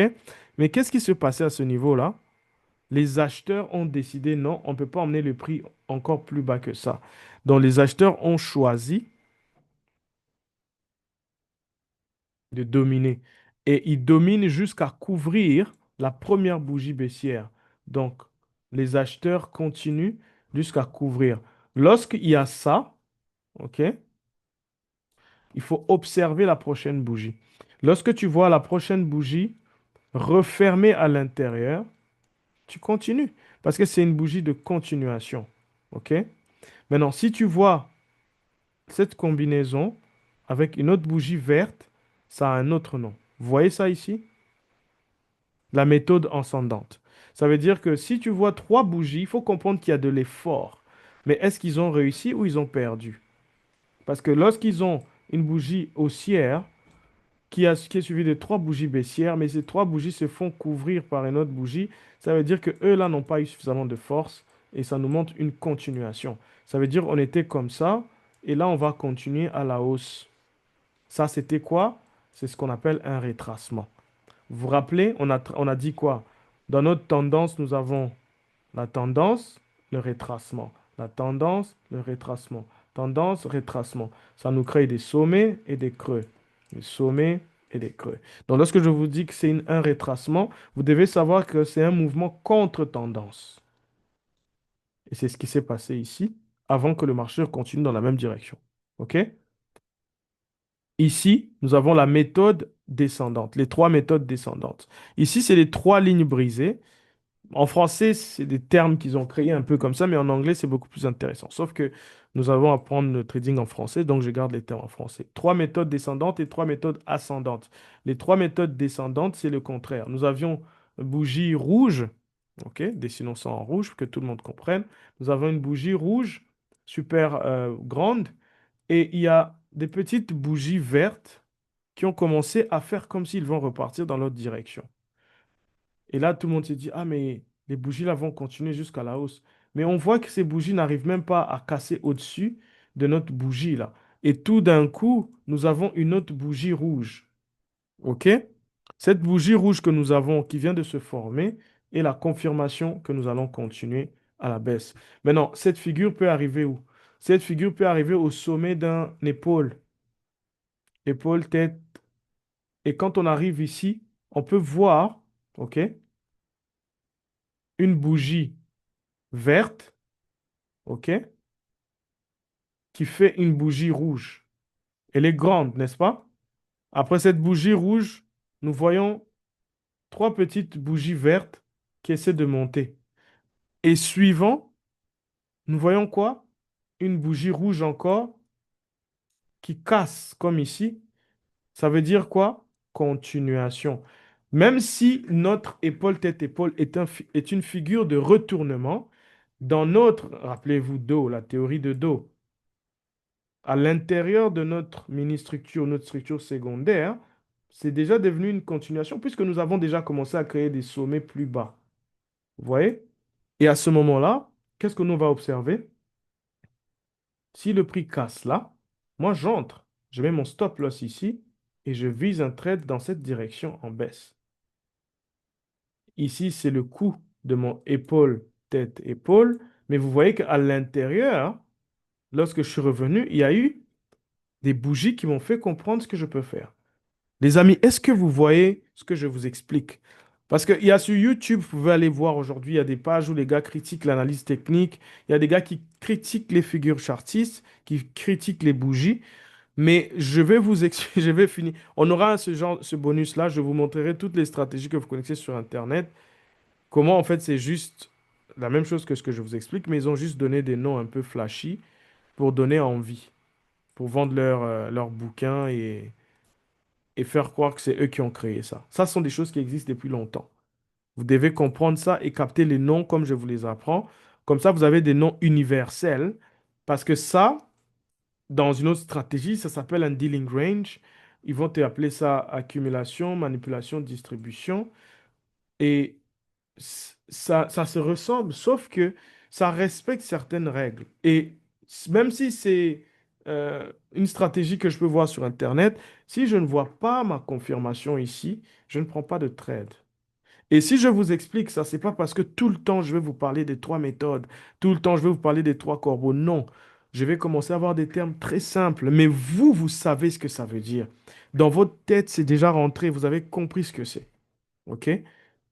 Mais qu'est-ce qui se passait à ce niveau-là? Les acheteurs ont décidé non, on ne peut pas emmener le prix encore plus bas que ça. Donc les acheteurs ont choisi de dominer. Et ils dominent jusqu'à couvrir la première bougie baissière. Donc les acheteurs continuent jusqu'à couvrir. Lorsqu'il y a ça, OK? Il faut observer la prochaine bougie. Lorsque tu vois la prochaine bougie refermée à l'intérieur, tu continues parce que c'est une bougie de continuation. OK? Maintenant, si tu vois cette combinaison avec une autre bougie verte, ça a un autre nom. Vous voyez ça ici? La méthode ascendante. Ça veut dire que si tu vois trois bougies, il faut comprendre qu'il y a de l'effort. Mais est-ce qu'ils ont réussi ou ils ont perdu? Parce que lorsqu'ils ont une bougie haussière, qui est suivi de trois bougies baissières, mais ces trois bougies se font couvrir par une autre bougie. Ça veut dire que eux là n'ont pas eu suffisamment de force et ça nous montre une continuation. Ça veut dire on était comme ça et là on va continuer à la hausse. Ça c'était quoi? C'est ce qu'on appelle un retracement. Vous vous rappelez, on a dit quoi? Dans notre tendance, nous avons la tendance, le retracement. La tendance, le retracement. Tendance, retracement. Ça nous crée des sommets et des creux. Des sommets et des creux. Donc, lorsque je vous dis que c'est un retracement, vous devez savoir que c'est un mouvement contre tendance. Et c'est ce qui s'est passé ici, avant que le marché continue dans la même direction. OK? Ici, nous avons la méthode descendante, les trois méthodes descendantes. Ici, c'est les trois lignes brisées. En français, c'est des termes qu'ils ont créés un peu comme ça, mais en anglais, c'est beaucoup plus intéressant. Sauf que nous avons à apprendre le trading en français, donc je garde les termes en français. Trois méthodes descendantes et trois méthodes ascendantes. Les trois méthodes descendantes, c'est le contraire. Nous avions une bougie rouge, ok, dessinons ça en rouge pour que tout le monde comprenne. Nous avons une bougie rouge super grande et il y a des petites bougies vertes qui ont commencé à faire comme s'ils vont repartir dans l'autre direction. Et là, tout le monde s'est dit, ah, mais les bougies là vont continuer jusqu'à la hausse. Mais on voit que ces bougies n'arrivent même pas à casser au-dessus de notre bougie là. Et tout d'un coup, nous avons une autre bougie rouge. OK? Cette bougie rouge que nous avons, qui vient de se former, est la confirmation que nous allons continuer à la baisse. Maintenant, cette figure peut arriver où? Cette figure peut arriver au sommet d'un épaule. Épaule, tête. Et quand on arrive ici, on peut voir, OK, une bougie verte, OK, qui fait une bougie rouge. Elle est grande, n'est-ce pas? Après cette bougie rouge, nous voyons trois petites bougies vertes qui essaient de monter. Et suivant, nous voyons quoi? Une bougie rouge encore qui casse, comme ici. Ça veut dire quoi? Continuation. Même si notre épaule, tête, épaule est une figure de retournement, dans notre, rappelez-vous, dos, la théorie de dos, à l'intérieur de notre mini-structure, notre structure secondaire, c'est déjà devenu une continuation puisque nous avons déjà commencé à créer des sommets plus bas. Vous voyez? Et à ce moment-là, qu'est-ce que nous va observer? Si le prix casse là, moi j'entre, je mets mon stop loss ici et je vise un trade dans cette direction en baisse. Ici, c'est le coup de mon épaule, tête, épaule. Mais vous voyez qu'à l'intérieur, lorsque je suis revenu, il y a eu des bougies qui m'ont fait comprendre ce que je peux faire. Les amis, est-ce que vous voyez ce que je vous explique? Parce qu'il y a sur YouTube, vous pouvez aller voir aujourd'hui, il y a des pages où les gars critiquent l'analyse technique, il y a des gars qui critiquent les figures chartistes, qui critiquent les bougies, mais je vais vous expliquer, je vais finir. On aura ce genre, ce bonus-là, je vous montrerai toutes les stratégies que vous connaissez sur Internet. Comment en fait c'est juste la même chose que ce que je vous explique, mais ils ont juste donné des noms un peu flashy pour donner envie, pour vendre leurs bouquins et faire croire que c'est eux qui ont créé ça. Ça ce sont des choses qui existent depuis longtemps. Vous devez comprendre ça et capter les noms comme je vous les apprends. Comme ça, vous avez des noms universels. Parce que ça, dans une autre stratégie, ça s'appelle un dealing range. Ils vont te appeler ça accumulation, manipulation, distribution. Et ça se ressemble, sauf que ça respecte certaines règles. Et même si c'est une stratégie que je peux voir sur Internet, si je ne vois pas ma confirmation ici, je ne prends pas de trade. Et si je vous explique ça, c'est pas parce que tout le temps je vais vous parler des trois méthodes, tout le temps je vais vous parler des trois corbeaux. Non, je vais commencer à avoir des termes très simples, mais vous, vous savez ce que ça veut dire. Dans votre tête, c'est déjà rentré, vous avez compris ce que c'est. OK?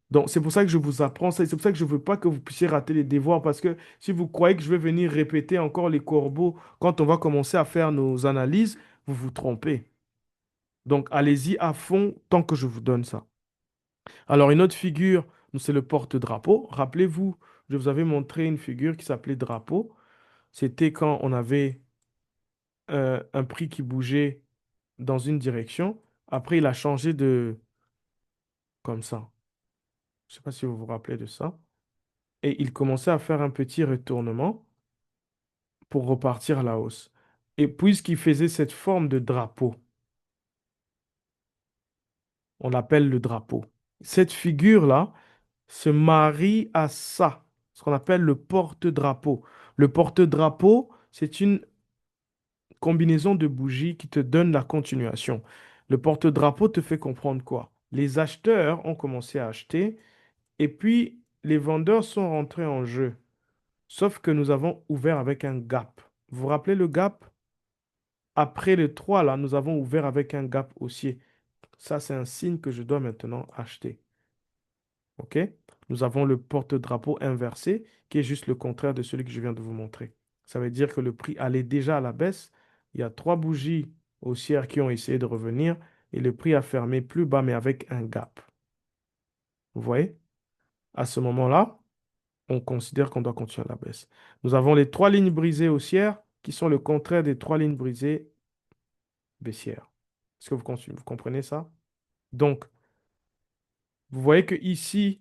Donc, c'est pour ça que je vous apprends ça. Et c'est pour ça que je ne veux pas que vous puissiez rater les devoirs. Parce que si vous croyez que je vais venir répéter encore les corbeaux quand on va commencer à faire nos analyses, vous vous trompez. Donc, allez-y à fond tant que je vous donne ça. Alors, une autre figure, c'est le porte-drapeau. Rappelez-vous, je vous avais montré une figure qui s'appelait drapeau. C'était quand on avait un prix qui bougeait dans une direction. Après, il a changé de... comme ça. Je ne sais pas si vous vous rappelez de ça. Et il commençait à faire un petit retournement pour repartir à la hausse. Et puisqu'il faisait cette forme de drapeau, on l'appelle le drapeau. Cette figure-là se marie à ça, ce qu'on appelle le porte-drapeau. Le porte-drapeau, c'est une combinaison de bougies qui te donne la continuation. Le porte-drapeau te fait comprendre quoi? Les acheteurs ont commencé à acheter et puis les vendeurs sont rentrés en jeu. Sauf que nous avons ouvert avec un gap. Vous vous rappelez le gap? Après le 3 là, nous avons ouvert avec un gap haussier. Ça, c'est un signe que je dois maintenant acheter. OK? Nous avons le porte-drapeau inversé, qui est juste le contraire de celui que je viens de vous montrer. Ça veut dire que le prix allait déjà à la baisse. Il y a trois bougies haussières qui ont essayé de revenir et le prix a fermé plus bas, mais avec un gap. Vous voyez? À ce moment-là, on considère qu'on doit continuer à la baisse. Nous avons les trois lignes brisées haussières qui sont le contraire des trois lignes brisées baissières. Est-ce que vous comprenez ça? Donc, vous voyez que ici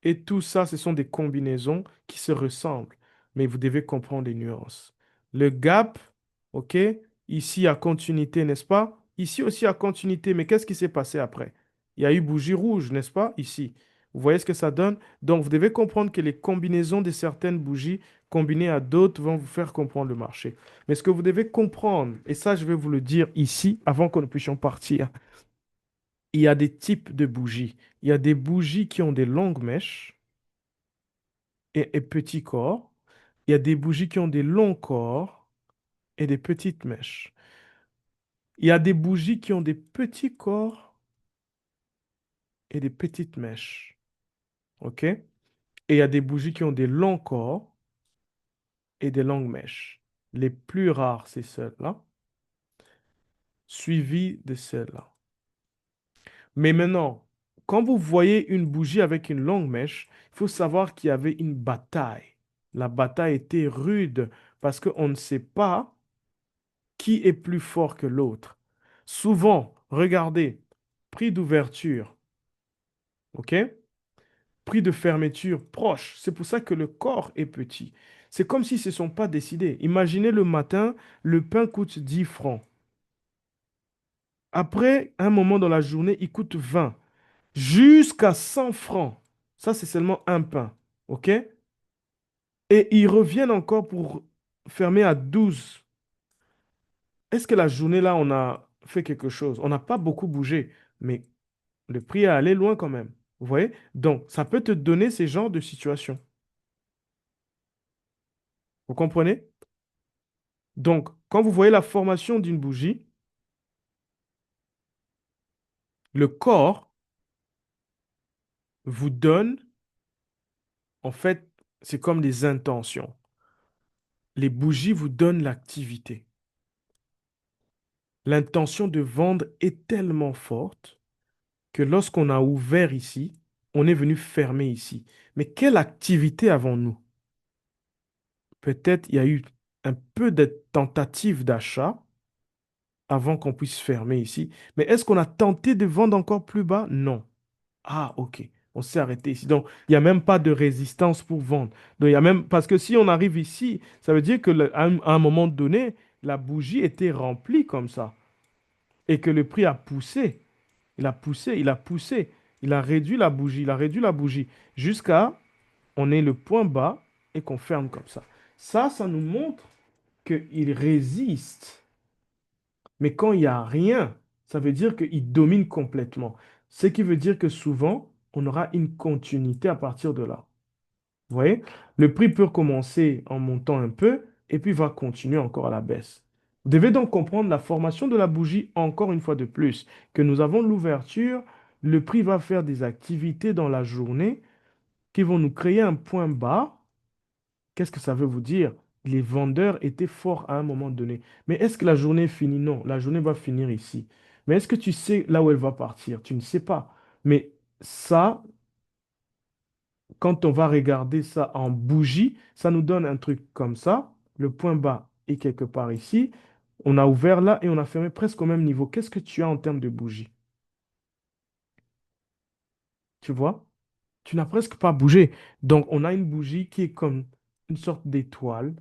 et tout ça, ce sont des combinaisons qui se ressemblent, mais vous devez comprendre les nuances. Le gap, OK, ici à continuité, n'est-ce pas? Ici aussi à continuité, mais qu'est-ce qui s'est passé après? Il y a eu bougie rouge, n'est-ce pas? Ici. Vous voyez ce que ça donne? Donc, vous devez comprendre que les combinaisons de certaines bougies combinées à d'autres vont vous faire comprendre le marché. Mais ce que vous devez comprendre, et ça, je vais vous le dire ici avant que nous puissions partir, il y a des types de bougies. Il y a des bougies qui ont des longues mèches et petits corps. Il y a des bougies qui ont des longs corps et des petites mèches. Il y a des bougies qui ont des petits corps et des petites mèches. OK? Et il y a des bougies qui ont des longs corps et des longues mèches. Les plus rares, c'est celles-là, suivies de celles-là. Mais maintenant, quand vous voyez une bougie avec une longue mèche, il faut savoir qu'il y avait une bataille. La bataille était rude parce qu'on ne sait pas qui est plus fort que l'autre. Souvent, regardez, prix d'ouverture, OK? Prix de fermeture proche. C'est pour ça que le corps est petit. C'est comme s'ils ne se sont pas décidés. Imaginez le matin, le pain coûte 10 francs. Après, un moment dans la journée, il coûte 20 jusqu'à 100 francs. Ça, c'est seulement un pain. OK? Et ils reviennent encore pour fermer à 12. Est-ce que la journée là, on a fait quelque chose? On n'a pas beaucoup bougé, mais le prix est allé loin quand même. Vous voyez? Donc, ça peut te donner ces genres de situations. Vous comprenez? Donc, quand vous voyez la formation d'une bougie, le corps vous donne, en fait, c'est comme des intentions. Les bougies vous donnent l'activité. L'intention de vendre est tellement forte que lorsqu'on a ouvert ici, on est venu fermer ici. Mais quelle activité avons-nous? Peut-être il y a eu un peu de tentative d'achat avant qu'on puisse fermer ici. Mais est-ce qu'on a tenté de vendre encore plus bas? Non. Ah, ok. On s'est arrêté ici. Donc, il n'y a même pas de résistance pour vendre. Donc, il y a même... Parce que si on arrive ici, ça veut dire que à un moment donné, la bougie était remplie comme ça. Et que le prix a poussé. Il a poussé, il a poussé. Il a réduit la bougie, il a réduit la bougie. Jusqu'à on est le point bas et qu'on ferme comme ça. Ça nous montre qu'il résiste. Mais quand il n'y a rien, ça veut dire qu'il domine complètement. Ce qui veut dire que souvent, on aura une continuité à partir de là. Vous voyez? Le prix peut commencer en montant un peu et puis va continuer encore à la baisse. Vous devez donc comprendre la formation de la bougie encore une fois de plus, que nous avons l'ouverture, le prix va faire des activités dans la journée qui vont nous créer un point bas. Qu'est-ce que ça veut vous dire? Les vendeurs étaient forts à un moment donné. Mais est-ce que la journée est finie? Non, la journée va finir ici. Mais est-ce que tu sais là où elle va partir? Tu ne sais pas. Mais ça, quand on va regarder ça en bougie, ça nous donne un truc comme ça. Le point bas est quelque part ici. On a ouvert là et on a fermé presque au même niveau. Qu'est-ce que tu as en termes de bougie? Tu vois? Tu n'as presque pas bougé. Donc, on a une bougie qui est comme une sorte d'étoile.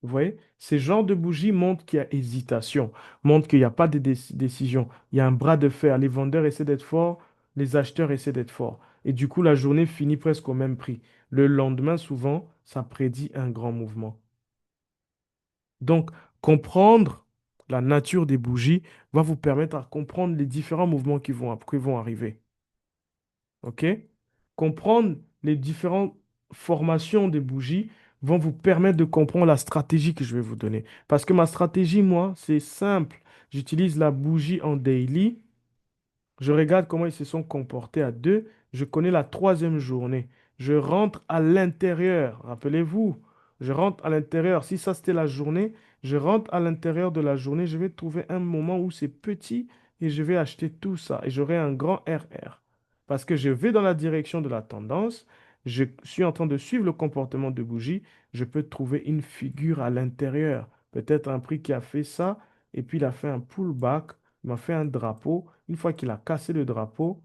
Vous voyez, ces genres de bougies montrent qu'il y a hésitation, montrent qu'il n'y a pas de décision. Il y a un bras de fer. Les vendeurs essaient d'être forts, les acheteurs essaient d'être forts. Et du coup, la journée finit presque au même prix. Le lendemain, souvent, ça prédit un grand mouvement. Donc, comprendre la nature des bougies va vous permettre à comprendre les différents mouvements qui vont arriver. OK? Comprendre les différentes formations des bougies vont vous permettre de comprendre la stratégie que je vais vous donner. Parce que ma stratégie, moi, c'est simple. J'utilise la bougie en daily. Je regarde comment ils se sont comportés à deux. Je connais la troisième journée. Je rentre à l'intérieur. Rappelez-vous, je rentre à l'intérieur. Si ça, c'était la journée, je rentre à l'intérieur de la journée. Je vais trouver un moment où c'est petit et je vais acheter tout ça. Et j'aurai un grand RR. Parce que je vais dans la direction de la tendance. Je suis en train de suivre le comportement de bougie. Je peux trouver une figure à l'intérieur. Peut-être un prix qui a fait ça. Et puis il a fait un pullback. Il m'a fait un drapeau. Une fois qu'il a cassé le drapeau,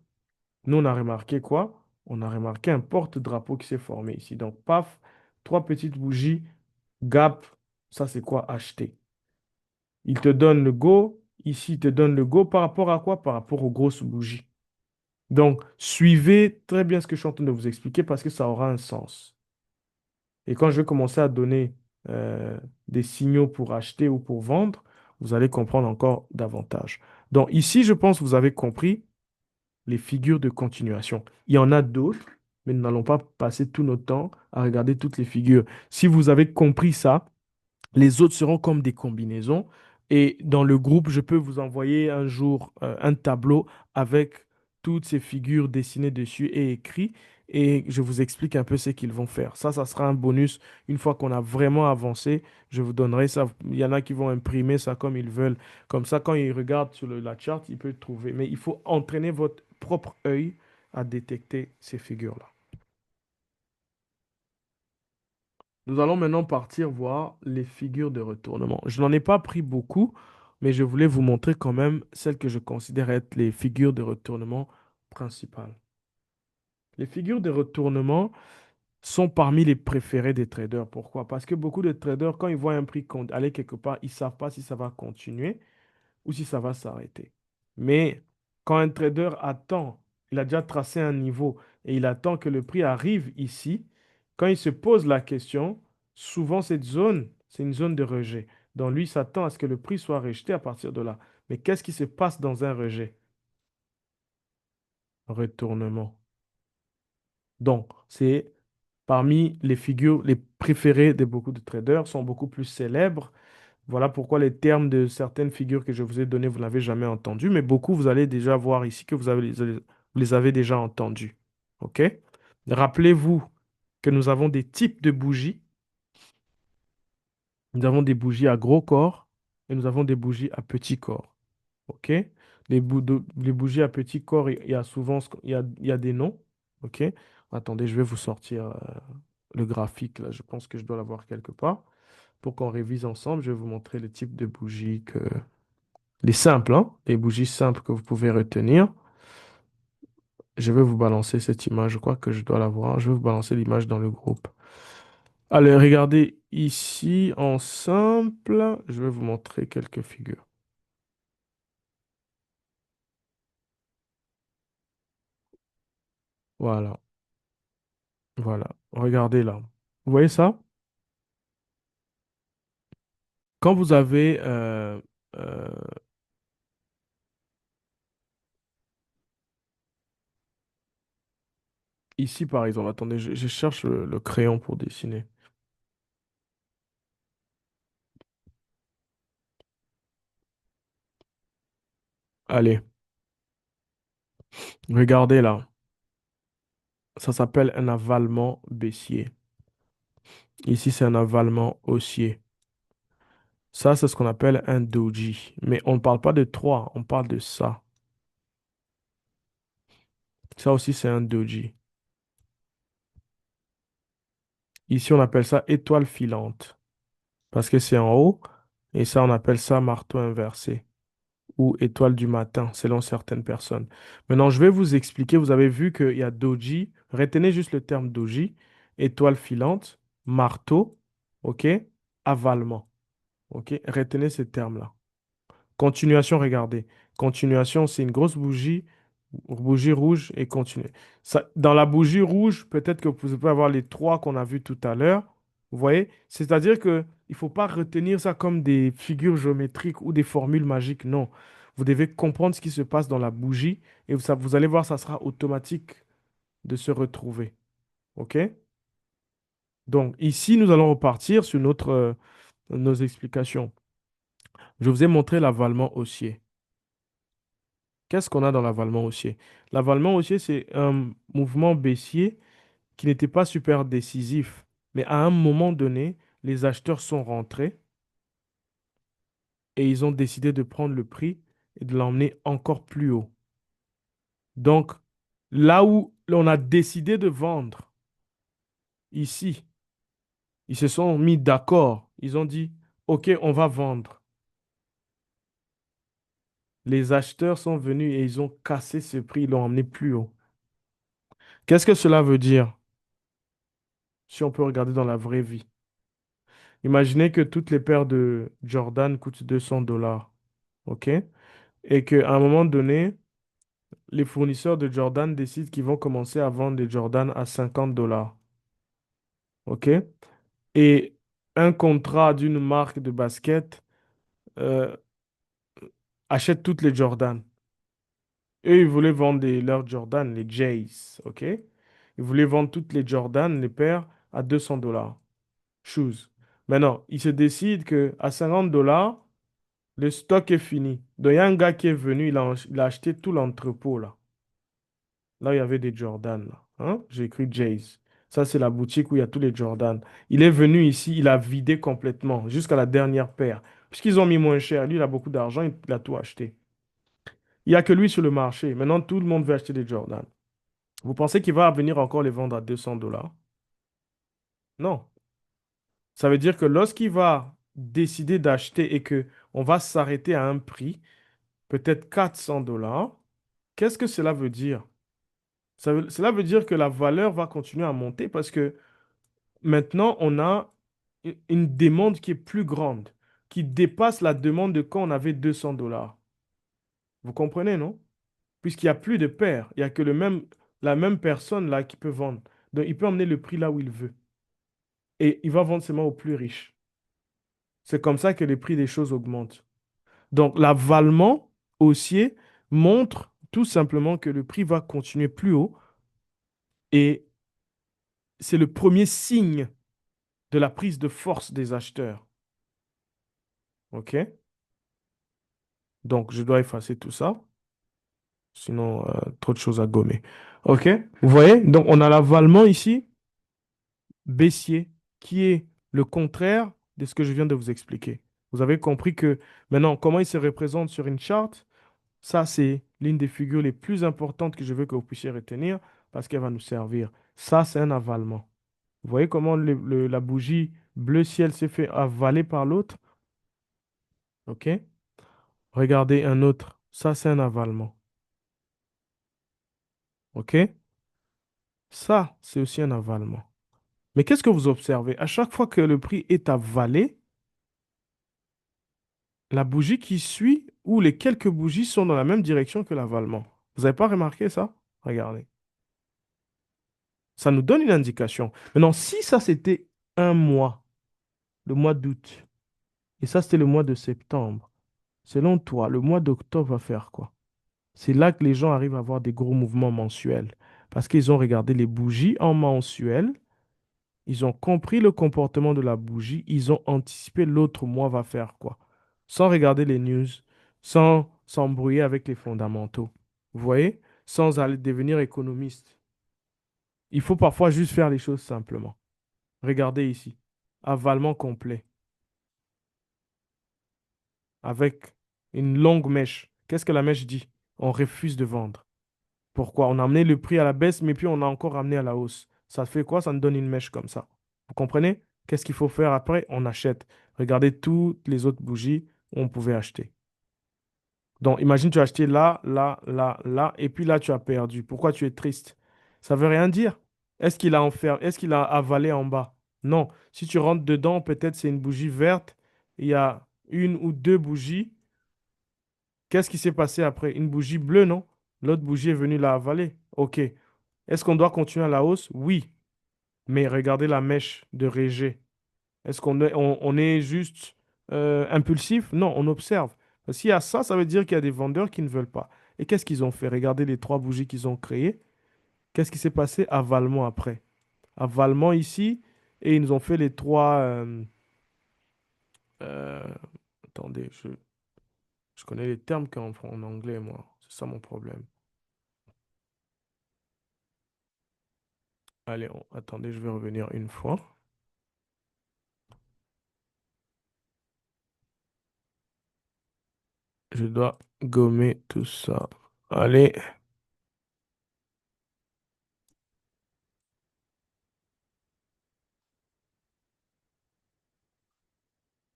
nous, on a remarqué quoi? On a remarqué un porte-drapeau qui s'est formé ici. Donc, paf, trois petites bougies, gap, ça c'est quoi? Acheter. Il te donne le go. Ici, il te donne le go par rapport à quoi? Par rapport aux grosses bougies. Donc, suivez très bien ce que je suis en train de vous expliquer parce que ça aura un sens. Et quand je vais commencer à donner euh, des signaux pour acheter ou pour vendre, vous allez comprendre encore davantage. Donc, ici, je pense que vous avez compris les figures de continuation. Il y en a d'autres, mais nous n'allons pas passer tout notre temps à regarder toutes les figures. Si vous avez compris ça, les autres seront comme des combinaisons. Et dans le groupe, je peux vous envoyer un jour un tableau avec toutes ces figures dessinées dessus et écrites. Et je vous explique un peu ce qu'ils vont faire. Ça sera un bonus. Une fois qu'on a vraiment avancé, je vous donnerai ça. Il y en a qui vont imprimer ça comme ils veulent. Comme ça, quand ils regardent sur la charte, ils peuvent trouver. Mais il faut entraîner votre propre œil à détecter ces figures-là. Nous allons maintenant partir voir les figures de retournement. Je n'en ai pas pris beaucoup, mais je voulais vous montrer quand même celles que je considère être les figures de retournement principales. Les figures de retournement, sont parmi les préférés des traders. Pourquoi? Parce que beaucoup de traders, quand ils voient un prix aller quelque part, ils ne savent pas si ça va continuer ou si ça va s'arrêter. Mais quand un trader attend, il a déjà tracé un niveau et il attend que le prix arrive ici, quand il se pose la question, souvent cette zone, c'est une zone de rejet. Donc lui s'attend à ce que le prix soit rejeté à partir de là. Mais qu'est-ce qui se passe dans un rejet? Retournement. Donc, c'est parmi les figures les préférées de beaucoup de traders, sont beaucoup plus célèbres. Voilà pourquoi les termes de certaines figures que je vous ai données, vous n'avez jamais entendu, mais beaucoup, vous allez déjà voir ici que vous les avez déjà entendus. OK? Rappelez-vous que nous avons des types de bougies. Nous avons des bougies à gros corps et nous avons des bougies à petit corps. OK? Les bougies à petit corps, il y a souvent il y a des noms. OK? Attendez, je vais vous sortir le graphique là. Je pense que je dois l'avoir quelque part. Pour qu'on révise ensemble, je vais vous montrer le type de bougies que... Les simples, hein? Les bougies simples que vous pouvez retenir. Je vais vous balancer cette image. Je crois que je dois l'avoir. Je vais vous balancer l'image dans le groupe. Allez, regardez ici en simple. Je vais vous montrer quelques figures. Voilà. Voilà. Regardez là. Vous voyez ça? Quand vous avez euh, ici, par exemple, attendez, je cherche le crayon pour dessiner. Allez, regardez là. Ça s'appelle un avalement baissier. Ici, c'est un avalement haussier. Ça, c'est ce qu'on appelle un doji. Mais on ne parle pas de 3, on parle de ça. Ça aussi, c'est un doji. Ici, on appelle ça étoile filante parce que c'est en haut. Et ça, on appelle ça marteau inversé ou étoile du matin, selon certaines personnes. Maintenant, je vais vous expliquer. Vous avez vu qu'il y a doji. Retenez juste le terme doji. Étoile filante, marteau, OK? Avalement, OK? Retenez ces termes-là. Continuation, regardez. Continuation, c'est une grosse bougie, bougie rouge et continuer. Ça, dans la bougie rouge, peut-être que vous pouvez avoir les trois qu'on a vus tout à l'heure. Vous voyez? C'est-à-dire que il ne faut pas retenir ça comme des figures géométriques ou des formules magiques. Non. Vous devez comprendre ce qui se passe dans la bougie et vous allez voir, ça sera automatique de se retrouver. OK? Donc, ici, nous allons repartir sur nos explications. Je vous ai montré l'avalement haussier. Qu'est-ce qu'on a dans l'avalement haussier? L'avalement haussier, c'est un mouvement baissier qui n'était pas super décisif. Mais à un moment donné, les acheteurs sont rentrés et ils ont décidé de prendre le prix et de l'emmener encore plus haut. Donc, là où on a décidé de vendre, ici, ils se sont mis d'accord. Ils ont dit, OK, on va vendre. Les acheteurs sont venus et ils ont cassé ce prix, ils l'ont emmené plus haut. Qu'est-ce que cela veut dire si on peut regarder dans la vraie vie? Imaginez que toutes les paires de Jordan coûtent 200 dollars, OK? Et qu'à un moment donné, les fournisseurs de Jordan décident qu'ils vont commencer à vendre des Jordan à 50 dollars, OK? Et un contrat d'une marque de basket euh, achète toutes les Jordan. Eux, ils voulaient vendre leurs Jordan, les Jays, OK? Ils voulaient vendre toutes les Jordan, les paires, à 200 dollars. Shoes. Maintenant, ils se décident qu'à 50 dollars, le stock est fini. Donc, il y a un gars qui est venu, il a acheté tout l'entrepôt là. Là, il y avait des Jordan là. Hein? J'ai écrit Jays. Ça, c'est la boutique où il y a tous les Jordan. Il est venu ici, il a vidé complètement, jusqu'à la dernière paire. Puisqu'ils ont mis moins cher. Lui, il a beaucoup d'argent, il a tout acheté. Il n'y a que lui sur le marché. Maintenant, tout le monde veut acheter des Jordan. Vous pensez qu'il va venir encore les vendre à 200 dollars? Non. Ça veut dire que lorsqu'il va décider d'acheter et que on va s'arrêter à un prix, peut-être 400 dollars, qu'est-ce que cela veut dire? Cela veut dire que la valeur va continuer à monter parce que Maintenant, on a une demande qui est plus grande, qui dépasse la demande de quand on avait 200 $. Vous comprenez, non? Puisqu'il n'y a plus de paire, il n'y a que la même personne là qui peut vendre. Donc, il peut emmener le prix là où il veut. Et il va vendre seulement aux plus riches. C'est comme ça que les prix des choses augmentent. Donc, l'avalement haussier montre tout simplement que le prix va continuer plus haut et c'est le premier signe de la prise de force des acheteurs. OK? Donc, je dois effacer tout ça, sinon trop de choses à gommer. OK? Vous voyez? Donc, on a l'avalement ici, baissier, qui est le contraire de ce que je viens de vous expliquer. Vous avez compris que maintenant, comment il se représente sur une charte? Ça, c'est l'une des figures les plus importantes que je veux que vous puissiez retenir parce qu'elle va nous servir. Ça, c'est un avalement. Vous voyez comment la bougie bleu ciel s'est fait avaler par l'autre? OK? Regardez un autre. Ça, c'est un avalement. OK? Ça, c'est aussi un avalement. Mais qu'est-ce que vous observez? À chaque fois que le prix est avalé, la bougie qui suit ou les quelques bougies sont dans la même direction que l'avalement. Vous n'avez pas remarqué ça? Regardez. Ça nous donne une indication. Maintenant, si ça c'était un mois, le mois d'août, et ça c'était le mois de septembre, selon toi, le mois d'octobre va faire quoi? C'est là que les gens arrivent à avoir des gros mouvements mensuels. Parce qu'ils ont regardé les bougies en mensuel, ils ont compris le comportement de la bougie, ils ont anticipé l'autre mois va faire quoi. Sans regarder les news, sans s'embrouiller avec les fondamentaux. Vous voyez? Sans aller devenir économiste. Il faut parfois juste faire les choses simplement. Regardez ici. Avalement complet. Avec une longue mèche. Qu'est-ce que la mèche dit? On refuse de vendre. Pourquoi? On a amené le prix à la baisse, mais puis on a encore ramené à la hausse. Ça fait quoi? Ça nous donne une mèche comme ça. Vous comprenez? Qu'est-ce qu'il faut faire après? On achète. Regardez toutes les autres bougies où on pouvait acheter. Donc, imagine, tu as acheté là, là, là, là, et puis là, tu as perdu. Pourquoi tu es triste? Ça veut rien dire. Est-ce qu'il a avalé en bas? Non. Si tu rentres dedans, peut-être c'est une bougie verte. Il y a une ou deux bougies. Qu'est-ce qui s'est passé après? Une bougie bleue, non? L'autre bougie est venue la avaler. OK. Est-ce qu'on doit continuer à la hausse? Oui. Mais regardez la mèche de Régé. Est-ce on est juste impulsif? Non, on observe. S'il y a ça, ça veut dire qu'il y a des vendeurs qui ne veulent pas. Et qu'est-ce qu'ils ont fait? Regardez les trois bougies qu'ils ont créées. Qu'est-ce qui s'est passé? Avalement après. Avalement ici. Et ils nous ont fait les trois. Euh, attendez, je connais les termes en anglais, moi. C'est ça mon problème. Allez, attendez, je vais revenir une fois. Je dois gommer tout ça. Allez.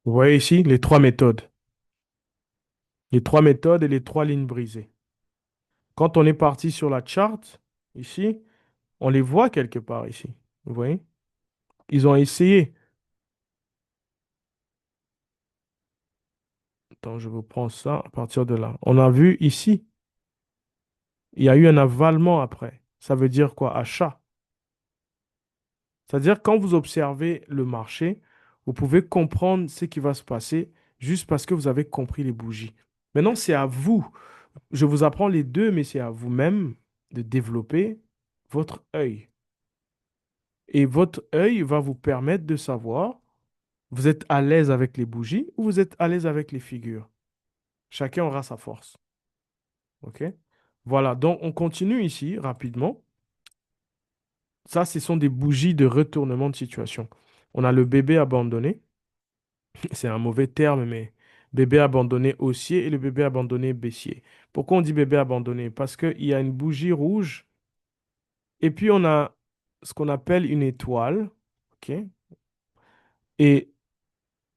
Vous voyez ici les trois méthodes. Les trois méthodes et les trois lignes brisées. Quand on est parti sur la charte, ici, on les voit quelque part ici. Vous voyez? Ils ont essayé. Attends, je vous prends ça à partir de là. On a vu ici, il y a eu un avalement après. Ça veut dire quoi? Achat. C'est-à-dire, quand vous observez le marché, vous pouvez comprendre ce qui va se passer juste parce que vous avez compris les bougies. Maintenant, c'est à vous. Je vous apprends les deux, mais c'est à vous-même de développer votre œil. Et votre œil va vous permettre de savoir, vous êtes à l'aise avec les bougies ou vous êtes à l'aise avec les figures. Chacun aura sa force. OK? Voilà, donc on continue ici rapidement. Ça, ce sont des bougies de retournement de situation. On a le bébé abandonné. C'est un mauvais terme, mais bébé abandonné haussier et le bébé abandonné baissier. Pourquoi on dit bébé abandonné? Parce qu'il y a une bougie rouge et puis on a ce qu'on appelle une étoile. OK? Et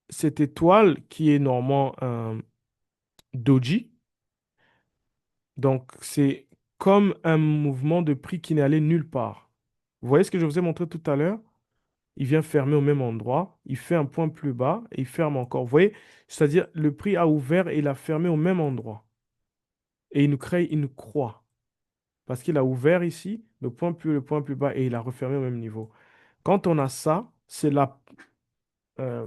cette étoile qui est normalement un doji, donc c'est comme un mouvement de prix qui n'est allé nulle part. Vous voyez ce que je vous ai montré tout à l'heure? il vient fermer au même endroit, il fait un point plus bas et il ferme encore. Vous voyez? C'est-à-dire, le prix a ouvert et il a fermé au même endroit. Et il nous crée une croix. Parce qu'il a ouvert ici, le point plus bas, et il a refermé au même niveau. Quand on a ça, c'est euh,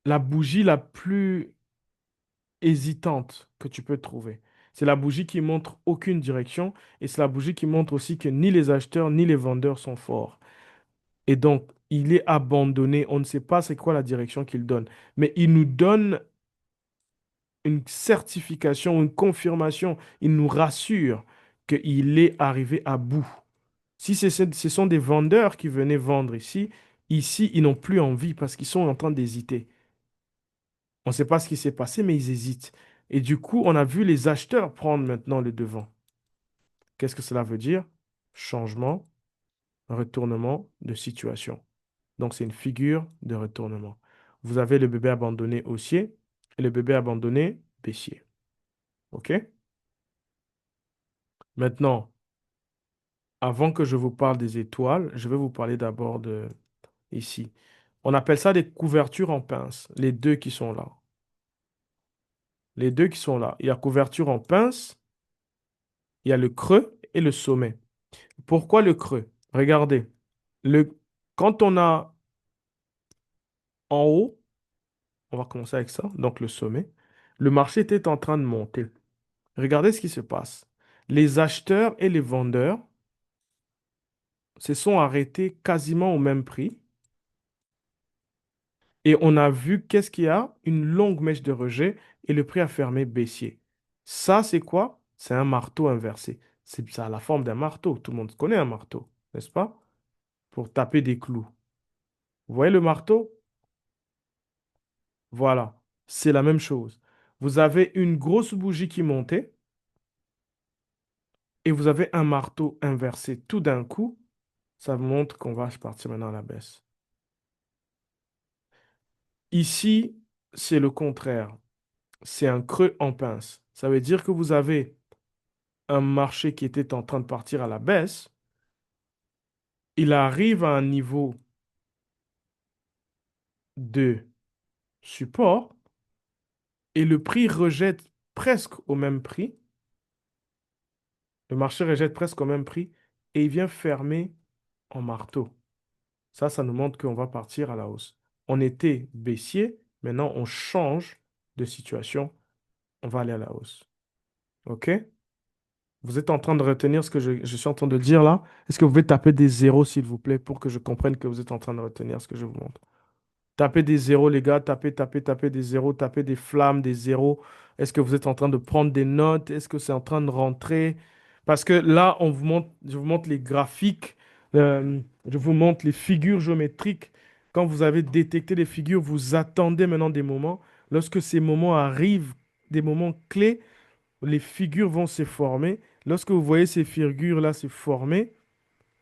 la bougie la plus hésitante que tu peux trouver. C'est la bougie qui montre aucune direction et c'est la bougie qui montre aussi que ni les acheteurs ni les vendeurs sont forts. Et donc, il est abandonné. On ne sait pas c'est quoi la direction qu'il donne. Mais il nous donne une certification, une confirmation. Il nous rassure qu'il est arrivé à bout. Si ce sont des vendeurs qui venaient vendre ici, ici, ils n'ont plus envie parce qu'ils sont en train d'hésiter. On ne sait pas ce qui s'est passé, mais ils hésitent. Et du coup, on a vu les acheteurs prendre maintenant le devant. Qu'est-ce que cela veut dire? Changement, retournement de situation. Donc, c'est une figure de retournement. Vous avez le bébé abandonné haussier et le bébé abandonné baissier. OK? Maintenant, avant que je vous parle des étoiles, je vais vous parler d'abord de ici. On appelle ça des couvertures en pince, les deux qui sont là. Les deux qui sont là. Il y a couverture en pince, il y a le creux et le sommet. Pourquoi le creux? Regardez, le, quand on a en haut, on va commencer avec ça, donc le sommet, le marché était en train de monter. Regardez ce qui se passe. Les acheteurs et les vendeurs se sont arrêtés quasiment au même prix et on a vu qu'est-ce qu'il y a? Une longue mèche de rejet et le prix a fermé baissier. Ça, c'est quoi? C'est un marteau inversé. Ça a la forme d'un marteau. Tout le monde connaît un marteau, n'est-ce pas? Pour taper des clous. Vous voyez le marteau? Voilà, c'est la même chose. Vous avez une grosse bougie qui montait et vous avez un marteau inversé. Tout d'un coup, ça montre qu'on va partir maintenant à la baisse. Ici, c'est le contraire. C'est un creux en pince. Ça veut dire que vous avez un marché qui était en train de partir à la baisse. Il arrive à un niveau de support et le prix rejette presque au même prix. Le marché rejette presque au même prix et il vient fermer en marteau. Ça nous montre qu'on va partir à la hausse. On était baissier, maintenant on change de situation, on va aller à la hausse. OK? Vous êtes en train de retenir ce que je suis en train de dire là? Est-ce que vous pouvez taper des zéros, s'il vous plaît, pour que je comprenne que vous êtes en train de retenir ce que je vous montre? Tapez des zéros, les gars, tapez des zéros, tapez des flammes, des zéros. Est-ce que vous êtes en train de prendre des notes? Est-ce que c'est en train de rentrer? Parce que là, je vous montre les graphiques, je vous montre les figures géométriques. Quand vous avez détecté les figures, vous attendez maintenant des moments. Lorsque ces moments arrivent, des moments clés, les figures vont se former. Lorsque vous voyez ces figures-là se former,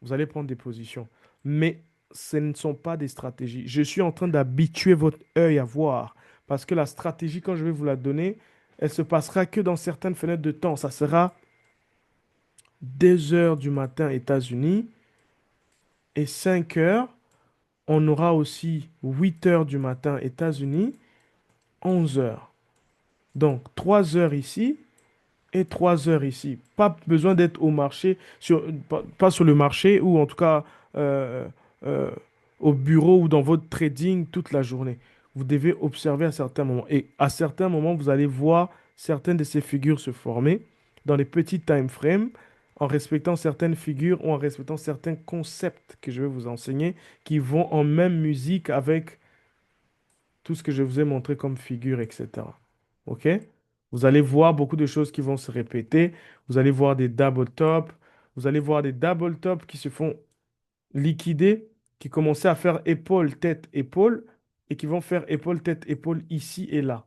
vous allez prendre des positions. Mais ce ne sont pas des stratégies. Je suis en train d'habituer votre œil à voir. Parce que la stratégie, quand je vais vous la donner, elle se passera que dans certaines fenêtres de temps. Ça sera 2 heures du matin États-Unis et 5 heures. On aura aussi 8 heures du matin États-Unis, 11 heures. Donc 3 heures ici et 3 heures ici. Pas besoin d'être au marché, pas sur le marché ou en tout cas euh, euh, au bureau ou dans votre trading toute la journée. Vous devez observer à certains moments. Et à certains moments, vous allez voir certaines de ces figures se former dans les petits time frames en respectant certaines figures ou en respectant certains concepts que je vais vous enseigner qui vont en même musique avec tout ce que je vous ai montré comme figure, etc. OK? Vous allez voir beaucoup de choses qui vont se répéter. Vous allez voir des double top. Vous allez voir des double top qui se font liquider, qui commençaient à faire épaule, tête, épaule, et qui vont faire épaule, tête, épaule ici et là,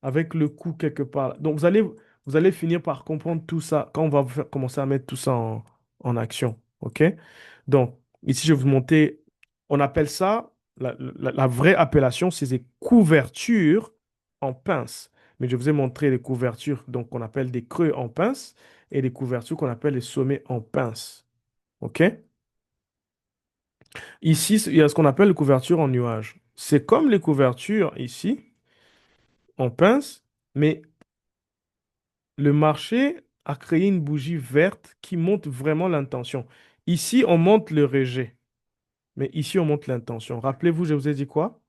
avec le cou quelque part. Donc vous allez finir par comprendre tout ça quand on va commencer à mettre tout ça en action. OK? Donc, ici, je vais vous montrer, on appelle ça, la vraie appellation, c'est des couvertures en pince. Mais je vous ai montré les couvertures donc qu'on appelle des creux en pince et les couvertures qu'on appelle les sommets en pince. OK? Ici, il y a ce qu'on appelle couverture en nuage. C'est comme les couvertures ici, on pince, mais le marché a créé une bougie verte qui montre vraiment l'intention. Ici, on montre le rejet, mais ici, on montre l'intention. Rappelez-vous, je vous ai dit quoi?